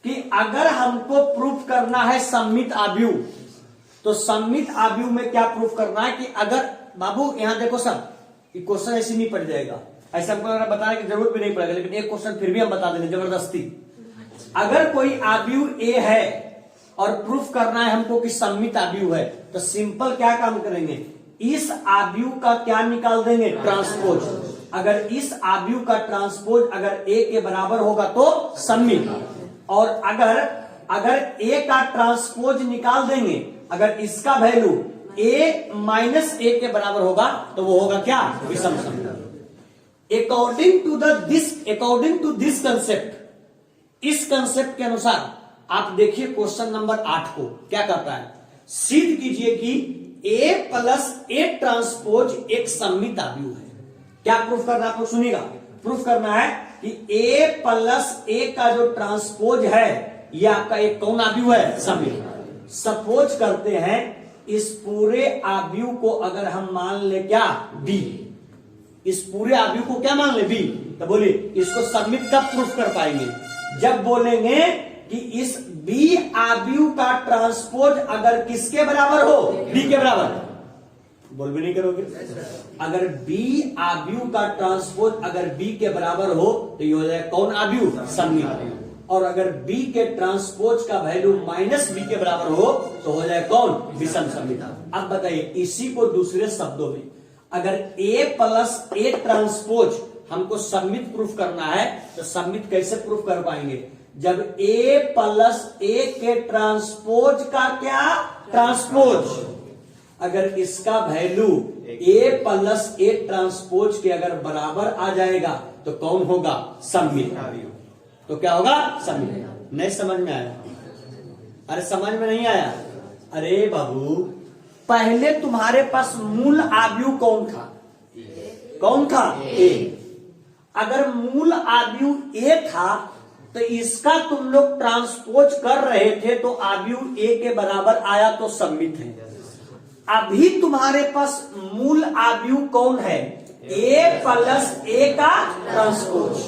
कि अगर हमको प्रूफ करना है सममित आव्यूह, तो सममित आव्यूह में क्या प्रूफ करना है कि अगर, बाबू यहां देखो सब, ये क्वेश्चन ऐसे नहीं पड़ जाएगा, ऐसा हमको बताने की जरूरत भी नहीं पड़ेगा, लेकिन एक क्वेश्चन फिर भी हम बता देंगे जबरदस्ती। अगर कोई आव्यूह ए है और प्रूफ करना है हमको कि सममित आव्यूह है, तो सिंपल क्या काम करेंगे? इस आव्यूह का क्या निकाल देंगे? ट्रांसपोज। अगर इस आव्यूह का ट्रांसपोज अगर ए के बराबर होगा तो सममित, और अगर ए का ट्रांसपोज निकाल देंगे, अगर इसका वैल्यू ए माइनस ए के बराबर होगा तो वो होगा क्या? विषम सममित। अकॉर्डिंग टू दिस कंसेप्ट, इस कंसेप्ट के अनुसार आप देखिए क्वेश्चन नंबर 8 को क्या करता है। सिद्ध कीजिए कि ए प्लस ए ट्रांसपोज एक सममित आव्यूह है। क्या प्रूफ करना है? आप लोग सुनिएगा। प्रूफ करना है कि ए प्लस ए का जो ट्रांसपोज है, ये आपका एक कौन आव्यूह है? सममित। सपोज करते हैं इस पूरे आव्यूह को अगर हम मान ले क्या? बी। इस पूरे आव्यूह को क्या मान ले? बी। तो बोलिए इसको सममित कब प्रूफ कर पाएंगे? जब बोलेंगे कि इस बी आव्यूह का ट्रांसपोज अगर किसके बराबर हो? बी के बराबर। बोल भी नहीं करोगे? अगर बी आव्यूह का ट्रांसपोज अगर बी के बराबर हो तो ये हो जाएगा कौन आव्यूह? सममित। और अगर b के ट्रांसपोज का वैल्यू माइनस बी के बराबर हो तो हो जाए कौन? विषम सममित। अब बताइए, इसी को दूसरे शब्दों में, अगर a प्लस ए ट्रांसपोज हमको सममित प्रूफ करना है, तो सममित कैसे प्रूफ कर पाएंगे? जब a प्लस ए के ट्रांसपोज का क्या? ट्रांसपोज। अगर इसका value a plus A transpose के अगर बराबर आ जाएगा तो कौन होगा? सममित। तो क्या होगा? सममित। नहीं समझ में आया? अरे समझ में नहीं आया? अरे बाबू, पहले तुम्हारे पास मूल आव्यूह कौन था? कौन था? ए। अगर मूल आव्यूह ए था तो इसका तुम लोग ट्रांसपोज कर रहे थे तो आव्यूह ए के बराबर आया तो सममित है। अभी तुम्हारे पास मूल आव्यूह कौन है? ए प्लस ए का ट्रांसपोज।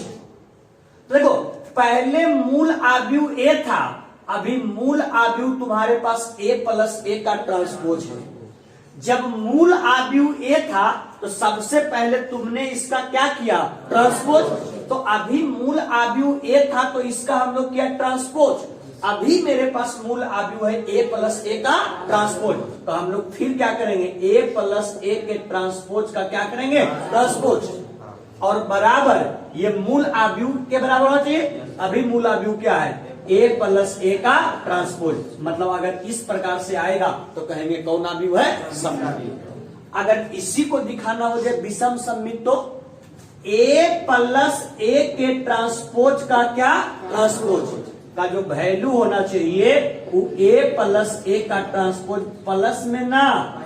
तो देखो पहले मूल आव्यूह ए था, अभी मूल आव्यूह तुम्हारे पास ए प्लस ए का ट्रांसपोज है। जब मूल आव्यूह ए था तो सबसे पहले तुमने इसका क्या किया, ट्रांसपोज। तो अभी मूल आव्यूह ए था तो इसका हम लोग किया ट्रांसपोज। अभी मेरे पास मूल आव्यूह है ए प्लस ए का ट्रांसपोज, तो हम लोग फिर क्या करेंगे, ए प्लस ए के ट्रांसपोज का क्या करेंगे, ट्रांसपोज। और बराबर ये मूल आव्यूह के बराबर होना चाहिए। अभी मूल आव्यूह क्या है, ए प्लस ए का ट्रांसपोज। मतलब अगर इस प्रकार से आएगा तो कहेंगे कौन आव्यूह है, समआव्यूह। अगर इसी को दिखाना हो जाए विषम सममित, तो ए प्लस ए के ट्रांसपोज का क्या, ट्रांसपोज का जो वैल्यू होना चाहिए वो ए प्लस ए का ट्रांसपोज प्लस में ना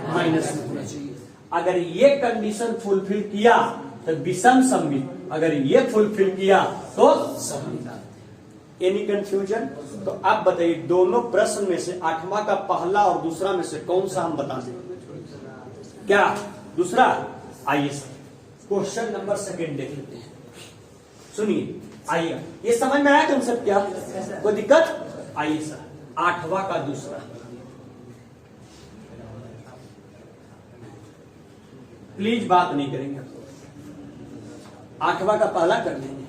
माइनस में होना चाहिए। अगर ये कंडीशन फुलफिल किया तो विषम सममित, अगर ये फुलफिल किया तो सममित। Any confusion? तो आप बताइए दोनों प्रश्न में से 8वां का पहला और दूसरा में से कौन सा हम बता दें, क्या दूसरा? आइए क्वेश्चन नंबर 2 देख लेते हैं। सुनिए, आइए, ये समझ में आया कंसेप्ट क्या, कोई दिक्कत? आइए सर, 8वां का दूसरा। प्लीज बात नहीं करेंगे, 8वां का पहला कर लेंगे,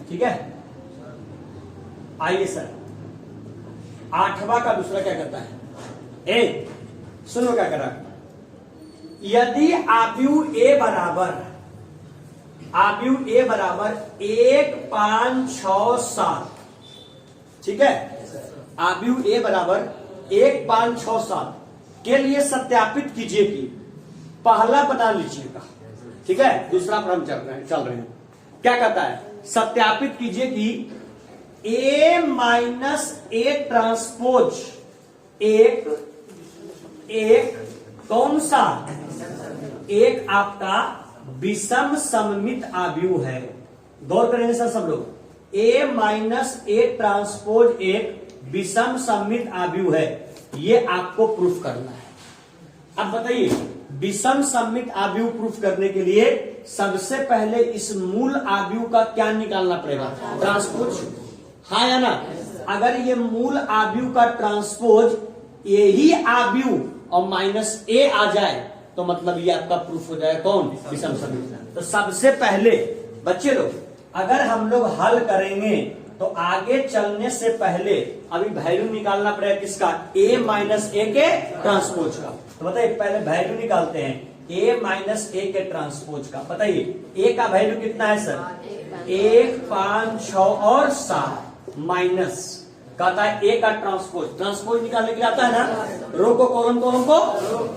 ठीक है? आइए सर, 8वां का दूसरा क्या करता है, ए सुनो क्या कर रहा है। यदि आव्यूह ए बराबर 1, 5, 6, 7, ठीक है? आव्यूह ए बराबर 1, 5, 6, 7 के लिए सत्यापित कीजिए कि, पहला बना लीजिएगा, ठीक है? दूसरा पर हम चल रहे हैं। क्या कहता है, सत्यापित कीजिए कि ए माइनस ए ट्रांसपोज एक कौन सा, एक आपका विषम सममित आव्यूह है। गौर करेंगे सर सब लोग, ए माइनस ए ट्रांसपोज एक विषम सममित आव्यूह है, ये आपको प्रूफ करना है। अब बताइए, विषम सममित आव्यूह प्रूफ करने के लिए सबसे पहले इस मूल आव्यूह का क्या निकालना पड़ेगा, ट्रांसपोज, हाँ या ना? अगर ये मूल आव्यूह का ट्रांसपोज यही आव्यूह और माइनस ए आ जाए तो मतलब ये आपका प्रूफ हो जाएगा कौन, विषम सममित। तो सबसे पहले बच्चे लोग, अगर हम लोग हल करेंगे तो आगे चलने से पहले अभी वैल्यू निकालना पड़ेगा किसका, ए माइनस ए के ट्रांसपोज का। तो बताइए पहले वैल्यू निकालते हैं ए माइनस ए के ट्रांसपोज का। बताइए ए का वैल्यू कितना है सर, 1, 5, 6 और 7 माइनस कहता है ए का ट्रांसपोज निकालने के लिए आता है ना, रो को कॉलम को।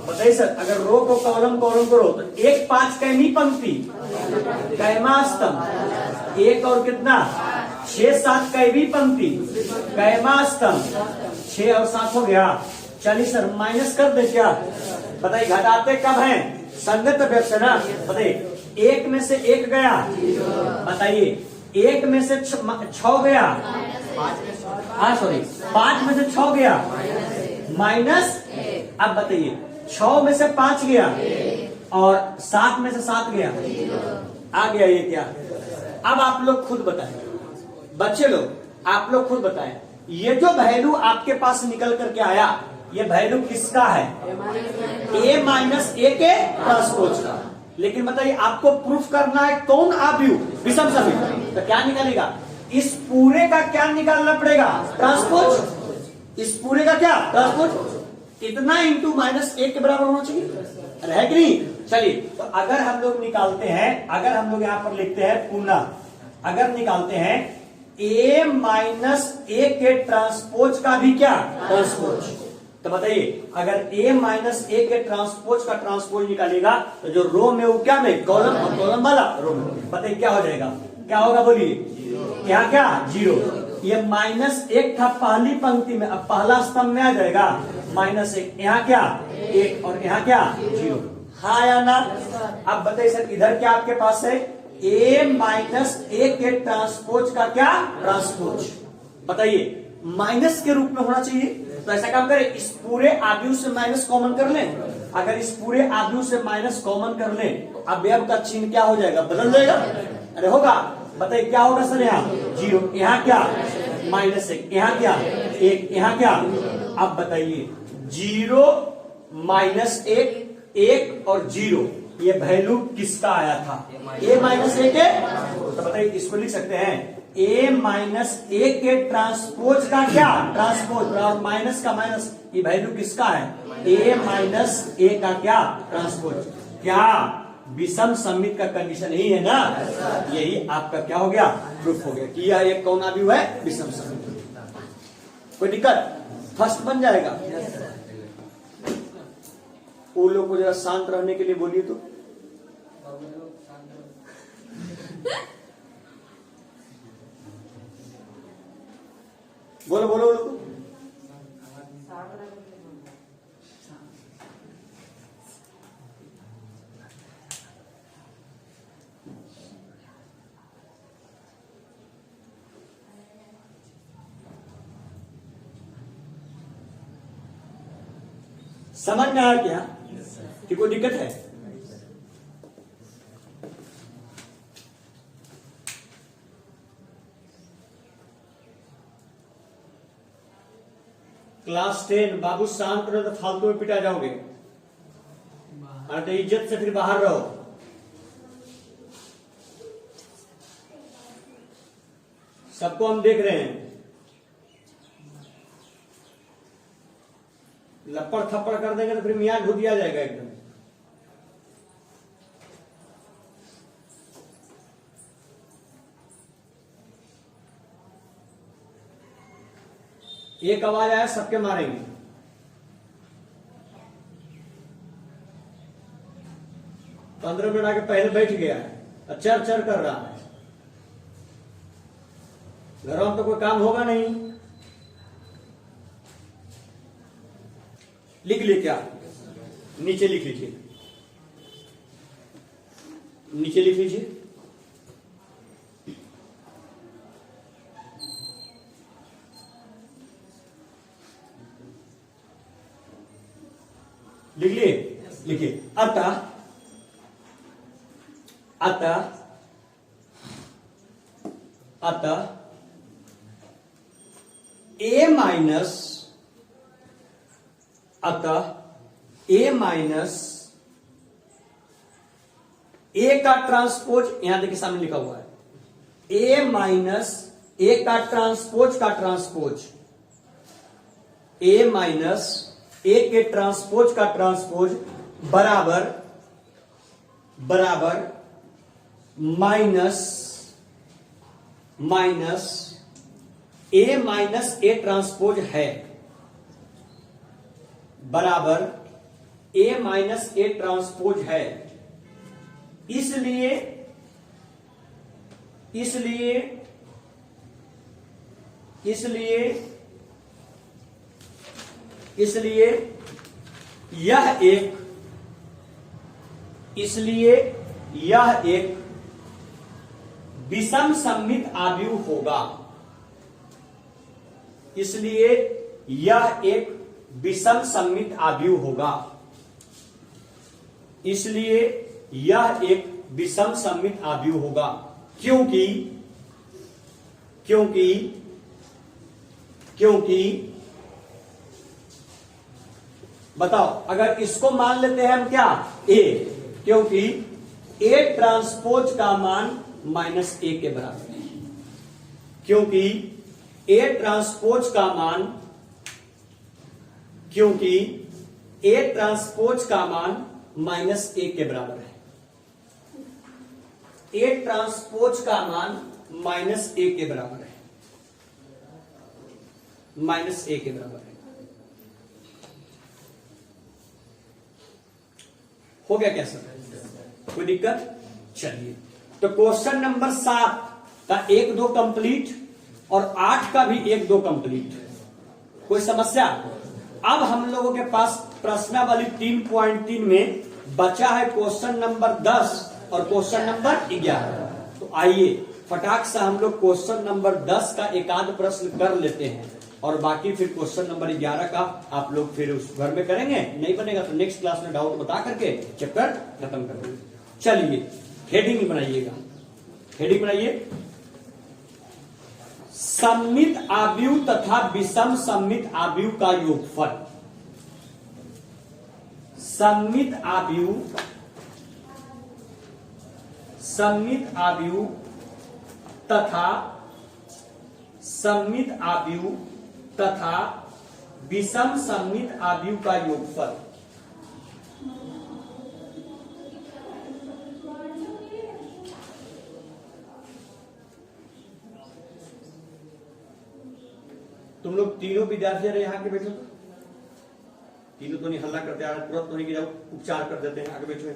बताइए सर, अगर रो को कॉलम करो तो 1, 5 कैमी पंक्ति, कैमा स्तंभ, 1 और कितना 6, 7 कैवी पंक्ति, कैमा स्तंभ, 6 और 7 हो गया। चलिए सर माइनस कर दे क्या, बताइए घटाते कब है, संगत व्यक्त है ना। बताइए 1 में से 1 गया, बताइए 1 में से 6 गया, सॉरी 5 में से 6 गया माइनस, अब बताइए 6 में से 5 गया और 7 में से 7 गया, आ गया ये क्या। अब आप लोग खुद बताएं, बच्चे लोग आप लोग खुद बताएं, ये जो वैल्यू आपके पास निकल करके आया ये वैल्यू किसका है, ए माइनस ए के ट्रांसपोज का। लेकिन बताइए आपको प्रूफ करना है कौन आव्यूह, विषम सममित। तो क्या निकलेगा, इस पूरे का क्या निकालना पड़ेगा, ट्रांसपोज। इस पूरे का क्या, ट्रांसपोज। इतना इंटू माइनस 1 के बराबर होना चाहिए, है कि नहीं। चलिए तो अगर हम लोग निकालते हैं, अगर हम लोग यहां पर लिखते हैं पुनः, अगर निकालते हैं ए माइनस ए के ट्रांसपोज का भी क्या, ट्रांसपोज। तो बताइए अगर ए माइनस ए के ट्रांसपोज का ट्रांसपोज निकालेगा तो जो रो में वो क्या में, कॉलम, और कॉलम वाला रो में, बताइए क्या हो जाएगा, क्या होगा बोलिए, यहाँ क्या 0। ये -1 था पहली पंक्ति में, अब पहला स्तंभ में आ जाएगा -1, यहाँ क्या 1 और यहाँ क्या 0, हाँ या ना। अब बताइए सर इधर क्या आपके पास है, ए माइनस ए के ट्रांसपोज का क्या, ट्रांसपोज। बताइए माइनस के रूप में होना चाहिए, तो ऐसा काम करें, इस पूरे आव्यूह से माइनस कॉमन कर लें। अगर इस पूरे आव्यूह से माइनस कॉमन कर लें तो अवयव का चिन्ह क्या हो जाएगा, बदल जाएगा। अरे होगा, बताइए क्या होगा सर, यहाँ 0, यहाँ क्या -1, यहाँ क्या 1, यहाँ क्या। अब बताइए 0 -1, 1 और 0, ये वैल्यू किसका आया था, a-1 के। तो बताइए इसको लिख सकते हैं a-1 के ट्रांसपोज का क्या, ट्रांसपोज और माइनस का माइनस, ये वैल्यू किसका है, a-a का क्या ट्रांसपोज। क्या विषम सममित का कंडीशन यही है ना, यही आपका क्या हो गया, प्रूफ हो गया कि यह एक कौन आव्यूह है, विषम सममित। कोई दिक्कत, फर्स्ट बन जाएगा। वो लोग को जरा शांत रहने के लिए बोलिए तो। बोलो बोलो बोलो। समझ में आया क्या कि कोई दिक्कत है। क्लास 10 बाबू शांत रहो तो फालतू में पिटा जाओगे, अरे इज्जत से फिर बाहर रहो। सबको हम देख रहे हैं, लपड़ थप्पड़ कर देंगे तो फिर मियाँ ढूंढ दिया जाएगा एकदम। एक आवाज आया सबके मारेंगे। पंद्रह मिनट आके पहले बैठ गया है, चर चर कर रहा है, घरों में तो कोई काम होगा नहीं। लिख ले क्या, नीचे लिख लीजिए, नीचे लिख लीजिए। लिख लिए, लिखिए। अतः अतः अतः a माइनस, अतः a माइनस a का ट्रांसपोज, यहां देखिए सामने लिखा हुआ है a माइनस a का ट्रांसपोज का ट्रांसपोज, a माइनस a के ट्रांसपोज का ट्रांसपोज बराबर बराबर minus minus a minus a transpose है, बराबर a माइनस a ट्रांसपोज है। इसलिए इसलिए इसलिए इसलिए यह एक इसलिए यह एक विषम सममित आव्यूह होगा। इसलिए यह एक विषम सममित आव्यूह होगा। इसलिए यह एक विषम सममित आव्यूह होगा, क्योंकि क्योंकि क्योंकि बताओ, अगर इसको मान लेते हैं हम क्या a, क्योंकि a ट्रांसपोज का मान -a के बराबर है, क्योंकि a ट्रांसपोज का मान क्योंकि a ट्रांसपोज का मान -a के बराबर है। a ट्रांसपोज का मान -a के बराबर है, -a के बराबर है। हो गया क्या सर, कोई दिक्कत। चलिए, तो क्वेश्चन नंबर 7 का 1-2 कंप्लीट और 8 का भी 1-2 कंप्लीट। कोई समस्या। अब हम लोगों के पास प्रश्नावली 3.3 में बचा है क्वेश्चन नंबर 10 और क्वेश्चन नंबर 11। तो आइए फटाक से हम लोग क्वेश्चन नंबर 10 का एक आध प्रश्न कर लेते हैं। और बाकी फिर क्वेश्चन नंबर 11 का आप लोग फिर उस घर में करेंगे, नहीं बनेगा तो नेक्स्ट क्लास में डाउट बता करके चैप्टर खत्म कर देंगे। चलिए हेडिंग बनाइएगा, हेडिंग बनाइए, सममित आव्यूह तथा विषम सममित आव्यूह का योगफल। सममित आव्यूह, सममित आव्यूह तथा सममित आव्यूह तथा विषम सममित आव्यूह का योगफल। तुम लोग तीनों विद्यार्थी रहे यहाँ के बैठो, तीनों तो नहीं हल्ला करते, तुरंत तो नहीं कि जब उपचार कर देते हैं, आगे बैठो।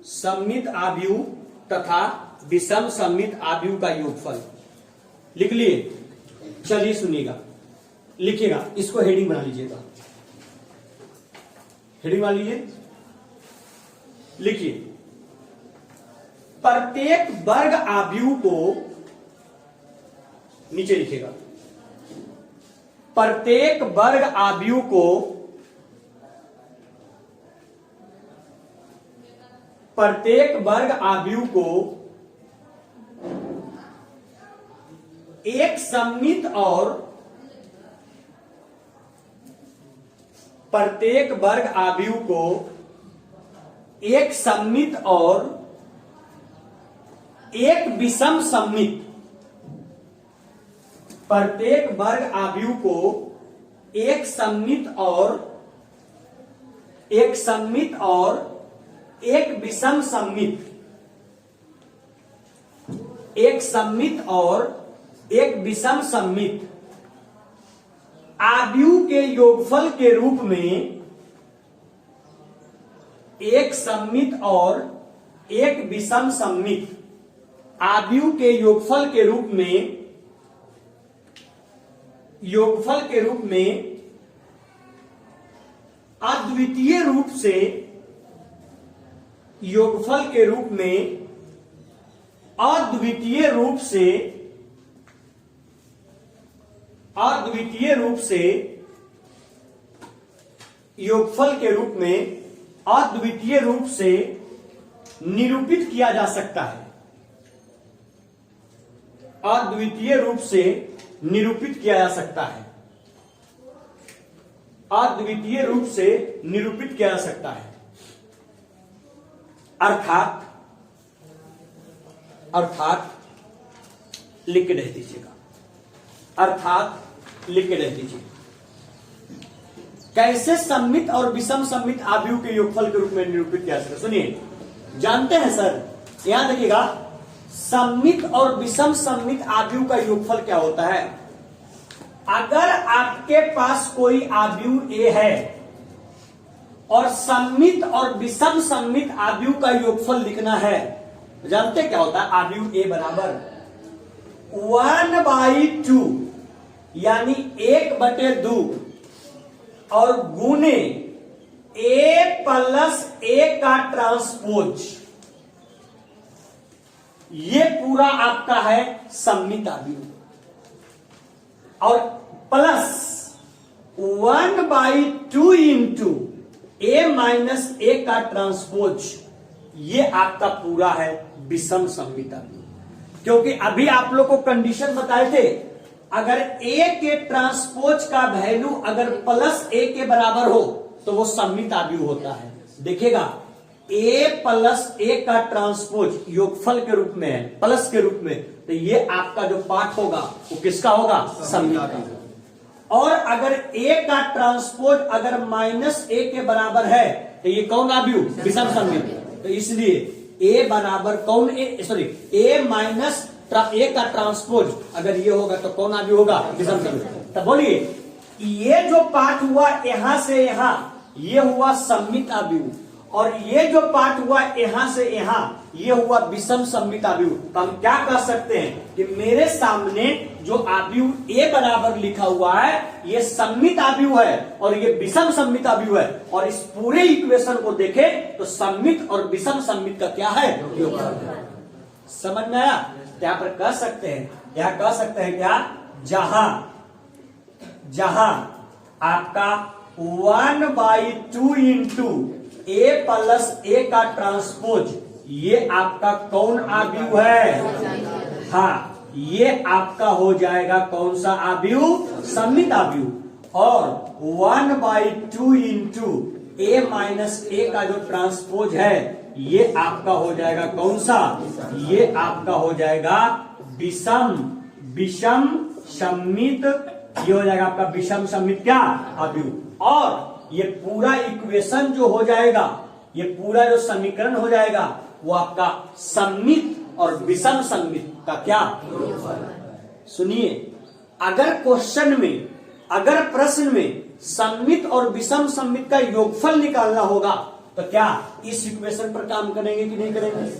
सममित आव्यूह तथा विषम सममित आव्यूह का योगफल लिख लिए। चलिए सुनिएगा, लिखिएगा, इसको हेडिंग बना लीजिएगा, हेडिंग बना लीजिए, लिखिए, प्रत्येक वर्ग आव्यूह को, नीचे लिखिएगा, प्रत्येक वर्ग आव्यूह को प्रत्येक वर्ग आव्यूह को एक सममित और प्रत्येक वर्ग आव्यूह को एक सममित और एक विषम सममित, प्रत्येक वर्ग आव्यूह को एक सममित और एक सममित और एक विषम सममित, एक सममित और एक विषम सममित आव्यूह के योगफल के रूप में, एक सममित और एक विषम सममित आव्यूह के योगफल के रूप में, योगफल के रूप में अद्वितीय रूप से, योगफल के रूप में अद्वितीय रूप से, अद्वितीय रूप से, योगफल के रूप में अद्वितीय रूप से निरूपित किया जा सकता है, अद्वितीय रूप से निरूपित किया जा सकता है, अद्वितीय रूप से निरूपित किया जा सकता है। अर्थात, अर्थात लिख के रख दीजिएगा, अर्थात लिख के रख दीजिए, कैसे सममित और विषम सममित आव्यूह के योगफल के रूप में निरूपित किया जा सकता है। सुनिए, जानते हैं सर, यहां देखिएगा, सममित और विषम सममित आव्यूह का योगफल क्या होता है। अगर आपके पास कोई आव्यूह ए है और सममित और विषम सममित आव्यूह का योगफल लिखना है, जानते क्या होता है, आव्यूह ए बराबर 1/2 यानी 1/2 और गुने a प्लस a का ट्रांसपोज, ये पूरा आपका है सममित आव्यूह, और plus 1/2 into a minus a का ट्रांसपोज, ये आपका पूरा है विषम सममित आव्यूह। क्योंकि अभी आप लोग को कंडीशन बताए थे, अगर a के ट्रांसपोज का वैल्यू अगर प्लस a के बराबर हो तो वो सममित आव्यूह होता है। देखिएगा, a प्लस a का ट्रांसपोज योगफल के रूप में है, प्लस के रूप में, तो ये आपका जो पार्ट होगा वो किसका होगा, सममित आव्यूह। और अगर a का ट्रांसपोज अगर माइनस a के बराबर है तो ये कौन आव्यूह, विषम सममित। तो इसलिए a बराबर कौन, सॉरी a माइनस a का ट्रांसपोज अगर ये होगा तो कौन आव्यूह होगा, विषम सममित। तो बोलिए, ये जो पार्ट हुआ यहां से यहां, ये हुआ सममित आव्यूह, और ये जो पार्ट हुआ यहां से यहां, ये हुआ विषम सममित आव्यूह। तो हम क्या कह सकते हैं कि मेरे सामने जो आव्यूह a बराबर लिखा हुआ है ये सममित आव्यूह है और ये विषम सममित आव्यूह है, और इस पूरे इक्वेशन को देखें तो सममित और विषम सममित का क्या है, योगफल। समझ में आया? यहां पर कह सकते हैं, यहां कह सकते हैं क्या, जहां आपका 1/2 इंटू ए प्लस ए का ट्रांसपोज, ये आपका कौन आव्यूह है? हाँ, ये आपका हो जाएगा कौन सा आव्यूह? सममित आव्यूह। और 1/2 इंटू ए माइनस ए का जो ट्रांसपोज है, ये आपका हो जाएगा कौन सा? ये आपका हो जाएगा विषम सम्मित। ये हो जाएगा आपका विषम सम्मित क्या? आव्यूह। और ये पूरा इक्वेशन जो हो जाएगा, ये पूरा जो समीकरण हो जाएगा, वो आपका सम्मित और विषम सम्मित का क्या? सुनिए, अगर क्वेश्चन में, अगर प्रश्न में सम्मित और विषम सम्मित का योगफल निकालना होगा तो क्या इस इक्वेशन पर काम करेंगे कि नहीं करेंगे?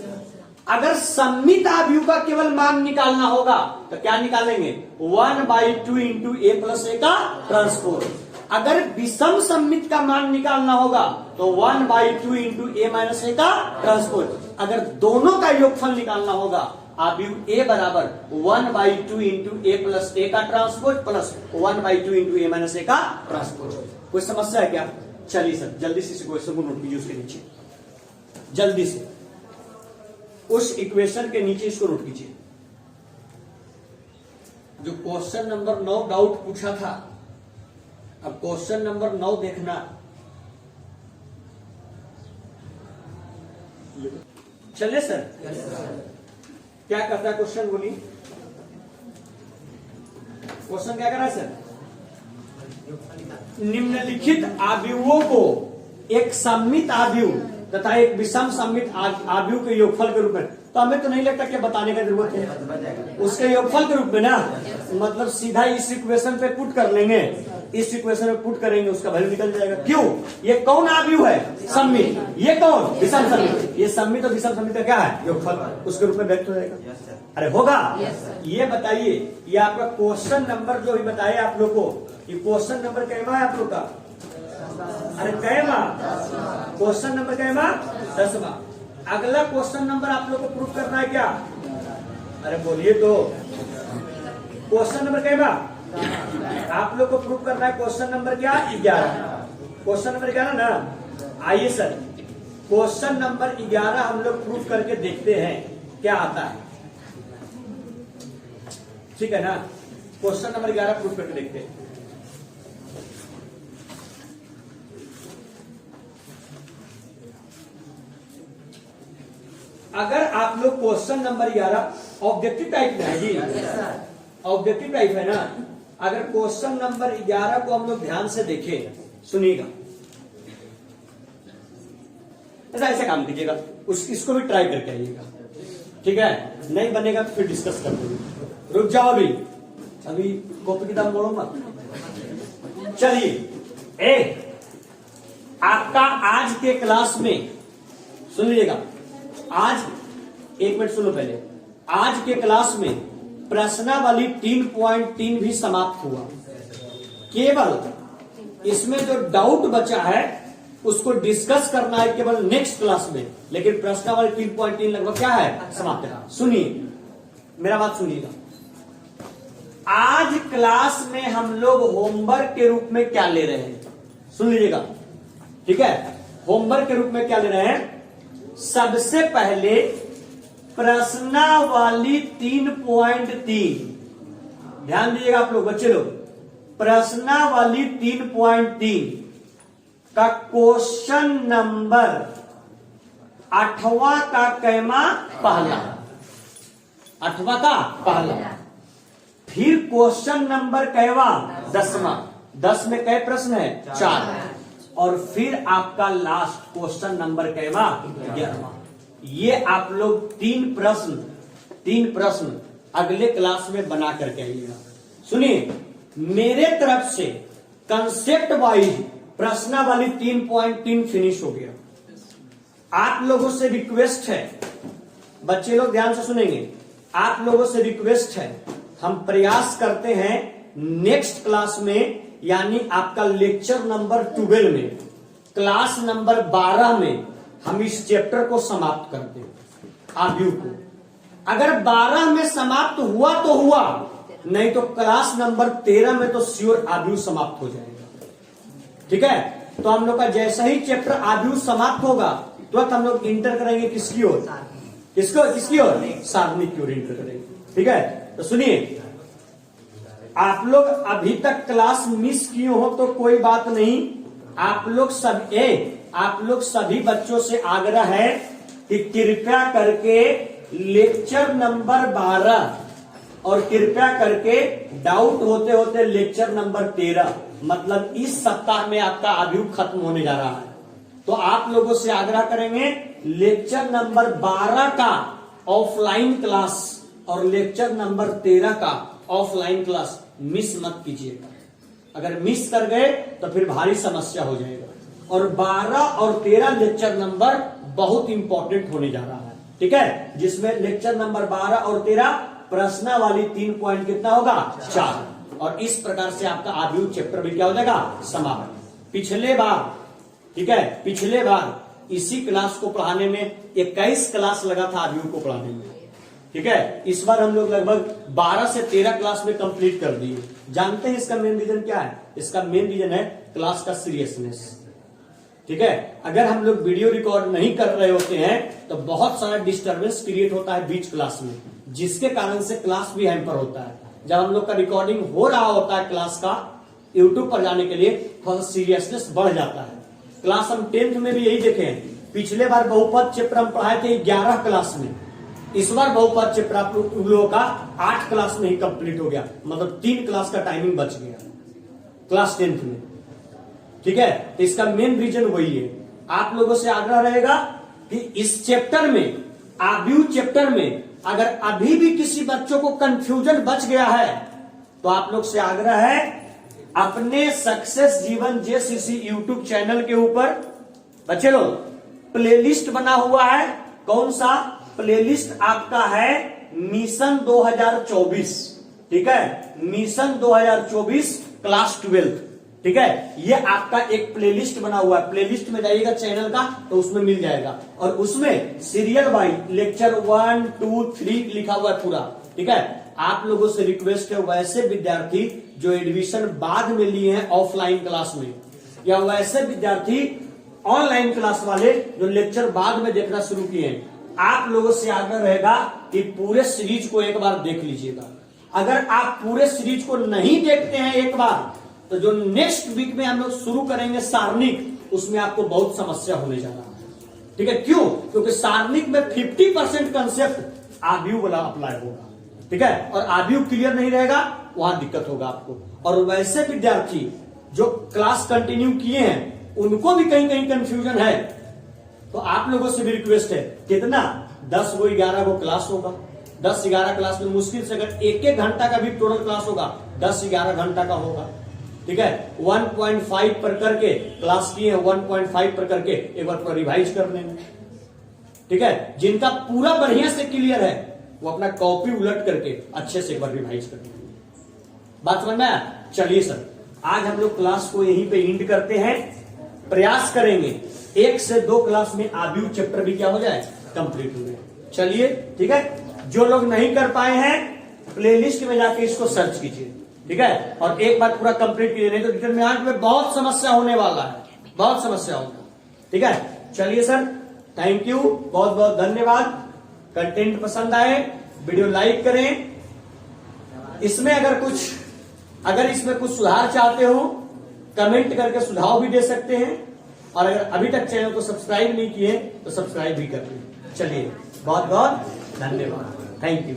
अगर सम्मित आव्यूह का केवल मान निकालना होगा तो क्या निकालेंगे? 1/2 इंटू ए प्लस ए का ट्रांसपोज। अगर विषम सम्मित का मान निकालना होगा तो 1/2 इंटू ए माइनस ए का ट्रांसपोज। अगर दोनों का योगफल निकालना होगा, आव्यूह ए बराबर 1/2 इंटू ए प्लस ए का ट्रांसपोज प्लस 1/2 इंटू ए माइनस ए का ट्रांसपोज। कोई समस्या है क्या? चलिए सर, जल्दी से इस इक्वेशन को नोट कीजिए। उसके नीचे जल्दी से उस इक्वेशन के नीचे इसको नोट कीजिए। जो क्वेश्चन नंबर 9 डाउट पूछा था, अब क्वेश्चन नंबर 9 देखना। चलिए सर, क्या करता है क्वेश्चन? बोलिए, क्वेश्चन क्या कर रहा है सर? निम्नलिखित आव्यूहों को एक सम्मित आव्यूह तथा एक विषम सम्मित आव्यूह के योगफल के रूप में, तो हमें तो नहीं लगता कि बताने का जरूरत है, उसके योगफल के रूप में ना, मतलब सीधा इस इक्वेशन पे पुट कर लेंगे, इस इक्वेशन में पुट करेंगे, उसका वैल्यू निकल जाएगा। क्यों? ये कौन आव्यूह है? सम्मित। ये कौन? विषम सम्मित। ये सम्मित और विषम सम्मित का क्या है? योगफल, उसके रूप में व्यक्त हो जाएगा। अरे होगा? ये बताइए, ये आपका क्वेश्चन नंबर जो भी बताए आप लोग को, ये क्वेश्चन नंबर कैमा है आप लोग का? अरे कैमा? क्वेश्चन नंबर कैमा? 10वां। अगला क्वेश्चन नंबर आप लोग को प्रूफ करना है क्या? अरे बोलिए तो, क्वेश्चन नंबर कैमा? आप लोग को प्रूफ करना है क्वेश्चन नंबर क्या? 11। क्वेश्चन नंबर 11 ना। आइए सर, क्वेश्चन नंबर 11 हम लोग प्रूफ करके देखते हैं क्या आता है। ठीक है ना? क्वेश्चन नंबर 11 प्रूफ करके देखते हैं। अगर आप लोग क्वेश्चन नंबर 11 ऑब्जेक्टिव टाइप में है जी, ऑब्जेक्टिव टाइप है ना, अगर क्वेश्चन नंबर 11 को हम लोग ध्यान से देखें, सुनिएगा, ऐसा काम कीजिएगा, इसको भी ट्राई करके आइएगा। ठीक है? नहीं बनेगा तो फिर डिस्कस कर लेंगे। रुक जाओ, अभी कॉपी किताब बोलो मत। चलिए, आपका आज के क्लास में सुन लीजिएगा, आज 1 मिनट सुनो पहले, आज के क्लास में प्रश्नावली 3.3 भी समाप्त हुआ। केवल इसमें जो डाउट बचा है उसको डिस्कस करना है केवल नेक्स्ट क्लास में, लेकिन प्रश्नावली 3.3 लगभग क्या है? समाप्त है। सुनिए, मेरा बात सुनिएगा। आज क्लास में हम लोग होमवर्क के रूप में क्या ले रहे हैं? सुन लीजिएगा, ठीक है? होमवर्क के रूप में क्या ले रहे हैं? सबसे पहले प्रश्नावली 3.3, ध्यान दीजिएगा आप लोग, बच्चे लोग, प्रश्नावली 3.3 का क्वेश्चन नंबर 8वां का कैमा? पहला। 8वां का पहला। फिर क्वेश्चन नंबर कैवा? 10वां। 10 में कै प्रश्न है? 4। और फिर आपका लास्ट क्वेश्चन नंबर कैवा? 11वां। ये आप लोग 3 प्रश्न अगले क्लास में बना करके आइएगा। सुनिए, मेरे तरफ से कंसेप्ट वाइज प्रश्नावली 3.3 फिनिश हो गया। आप लोगों से रिक्वेस्ट है, बच्चे लोग ध्यान से सुनेंगे, आप लोगों से रिक्वेस्ट है, हम प्रयास करते हैं नेक्स्ट क्लास में, यानी आपका लेक्चर नंबर 12 में, क्लास नंबर 12 में हम इस चैप्टर को समाप्त करते हैं, आव्यूह को। अगर 12 में समाप्त हुआ तो हुआ, नहीं तो क्लास नंबर 13 में तो श्योर आव्यूह समाप्त हो जाएगा। ठीक है, तो हम लोग का जैसा ही चैप्टर आव्यूह समाप्त होगा तुरंत हम लोग इंटर करेंगे किसकी ओर, किसकी ओर, सारणिक की ओर इंटर करेंगे। ठीक है, तो सुनिए, आप लोग अभी तक क्लास मिस किए हो तो कोई बात नहीं, आप लोग सभी बच्चों से आग्रह है कि कृपया करके लेक्चर नंबर 12 और कृपया करके डाउट होते होते लेक्चर नंबर 13, मतलब इस सप्ताह में आपका आव्यूह खत्म होने जा रहा है। तो आप लोगों से आग्रह करेंगे लेक्चर नंबर 12 का ऑफलाइन क्लास और लेक्चर नंबर 13 का ऑफलाइन क्लास मिस मत कीजिएगा। अगर मिस कर गए तो फिर भारी समस्या हो जाएगा। और 12 और 13 लेक्चर नंबर बहुत इंपॉर्टेंट होने जा रहा है। ठीक है, जिसमें लेक्चर नंबर 12 और 13 प्रश्नावली 3 पॉइंट कितना होगा, 4। और इस प्रकार से आपका आव्यूह चैप्टर भी क्या हो जाएगा, समाप्त। पिछले बार, ठीक है, पिछले बार इसी क्लास को पढ़ाने में 21 क्लास लगा था आव्यूह को पढ़ाने में। ठीक है, इस बार हम लोग लगभग 12 से 13 क्लास में कंप्लीट कर दिए। जानते हैं इसका मेन रीजन क्या है? इसका मेन रीजन है क्लास का सीरियसनेस। ठीक है, अगर हम लोग वीडियो रिकॉर्ड नहीं कर रहे होते हैं तो बहुत सारा डिस्टरबेंस क्रिएट होता है बीच क्लास में, जिसके कारण से क्लास भी हैम्पर होता है। जब हम लोग का रिकॉर्डिंग हो रहा होता है क्लास का यूट्यूब पर जाने के लिए, थोड़ा सीरियसनेस बढ़ जाता है। क्लास हम 10th में भी यही देखे, पिछले बार बहुपद चैप्टर हम पढ़ाए थे 11 क्लास में, इस बार बहुपद चैप्टर आप लोगों का 8 क्लास में ही कंप्लीट हो गया, मतलब 3 क्लास का टाइमिंग बच गया क्लास 10th में। ठीक है, तो इसका मेन रीजन वही है। आप लोगों से आग्रह रहेगा कि इस चैप्टर में, आव्यूह चैप्टर में, अगर अभी भी किसी बच्चों को कंफ्यूजन बच गया है तो आप लोग से आग्रह है अपने सक्सेस जीवन जेसीसी यूट्यूब चैनल के ऊपर बच्चे लोग प्लेलिस्ट बना हुआ है। कौन सा प्लेलिस्ट? आपका है मिशन 2024। ठीक है, मिशन 2024 क्लास 12। ठीक है, ये आपका एक प्लेलिस्ट बना हुआ है। प्लेलिस्ट में जाइएगा चैनल का तो उसमें मिल जाएगा, और उसमें सीरियल वाइज लेक्चर 1, 2, 3 लिखा हुआ है पूरा। ठीक है, आप लोगों से रिक्वेस्ट है, वैसे विद्यार्थी जो एडमिशन बाद में लिए हैं ऑफलाइन क्लास में, या वैसे विद्यार्थी ऑनलाइन क्लास वाले जो लेक्चर बाद में देखना शुरू किए हैं, आप लोगों से आग्रह रहेगा कि पूरे सीरीज को एक बार देख लीजिएगा। अगर आप पूरे सीरीज को नहीं देखते हैं एक बार, तो जो नेक्स्ट वीक में हम लोग शुरू करेंगे सारणिक, उसमें आपको बहुत समस्या होने जा रहा है। ठीक है, क्यों? क्योंकि सारणिक में 50% कंसेप्ट आव्यूह वाला अप्लाई होगा। ठीक है, और आव्यूह क्लियर नहीं रहेगा, वहां दिक्कत होगा आपको। और वैसे विद्यार्थी जो क्लास कंटिन्यू किए हैं उनको भी कहीं कहीं कंफ्यूजन है, तो आप लोगों से भी रिक्वेस्ट है, कितना 10 गो 11 गो क्लास होगा, 10-11 क्लास में मुश्किल से अगर 1-1 घंटा का भी टोटल क्लास होगा, 10-11 घंटा का होगा। ठीक है, 1.5 पर करके क्लास किए हैं, 1.5 पर करके एक बार पूरा रिवाइज कर लेंगे। ठीक है, जिनका पूरा बढ़िया से क्लियर है वो अपना कॉपी उलट करके अच्छे से एक बार रिवाइज कर लेंगे। बात समझ में आया? चलिए सर, आज हम लोग क्लास को यहीं पे एंड करते हैं। प्रयास करेंगे 1 से 2 क्लास में आव्यूह चैप्टर भी क्या हो जाए, कंप्लीट हो जाए। चलिए, ठीक है, जो लोग नहीं कर पाए हैं प्लेलिस्ट में जाके इसको सर्च कीजिए। ठीक है, और एक बार पूरा कंप्लीट कीजिए, नहीं तो डिटरमिनेंट में बहुत समस्या होने वाला है, बहुत समस्या होगा। ठीक है, चलिए सर, थैंक यू, बहुत बहुत धन्यवाद। कंटेंट पसंद आए वीडियो लाइक करें। इसमें अगर इसमें कुछ सुधार चाहते हो कमेंट करके सुझाव भी दे सकते हैं, और अगर अभी तक चैनल को सब्सक्राइब नहीं किए तो सब्सक्राइब भी कर लें। चलिए, बहुत बहुत धन्यवाद, थैंक यू।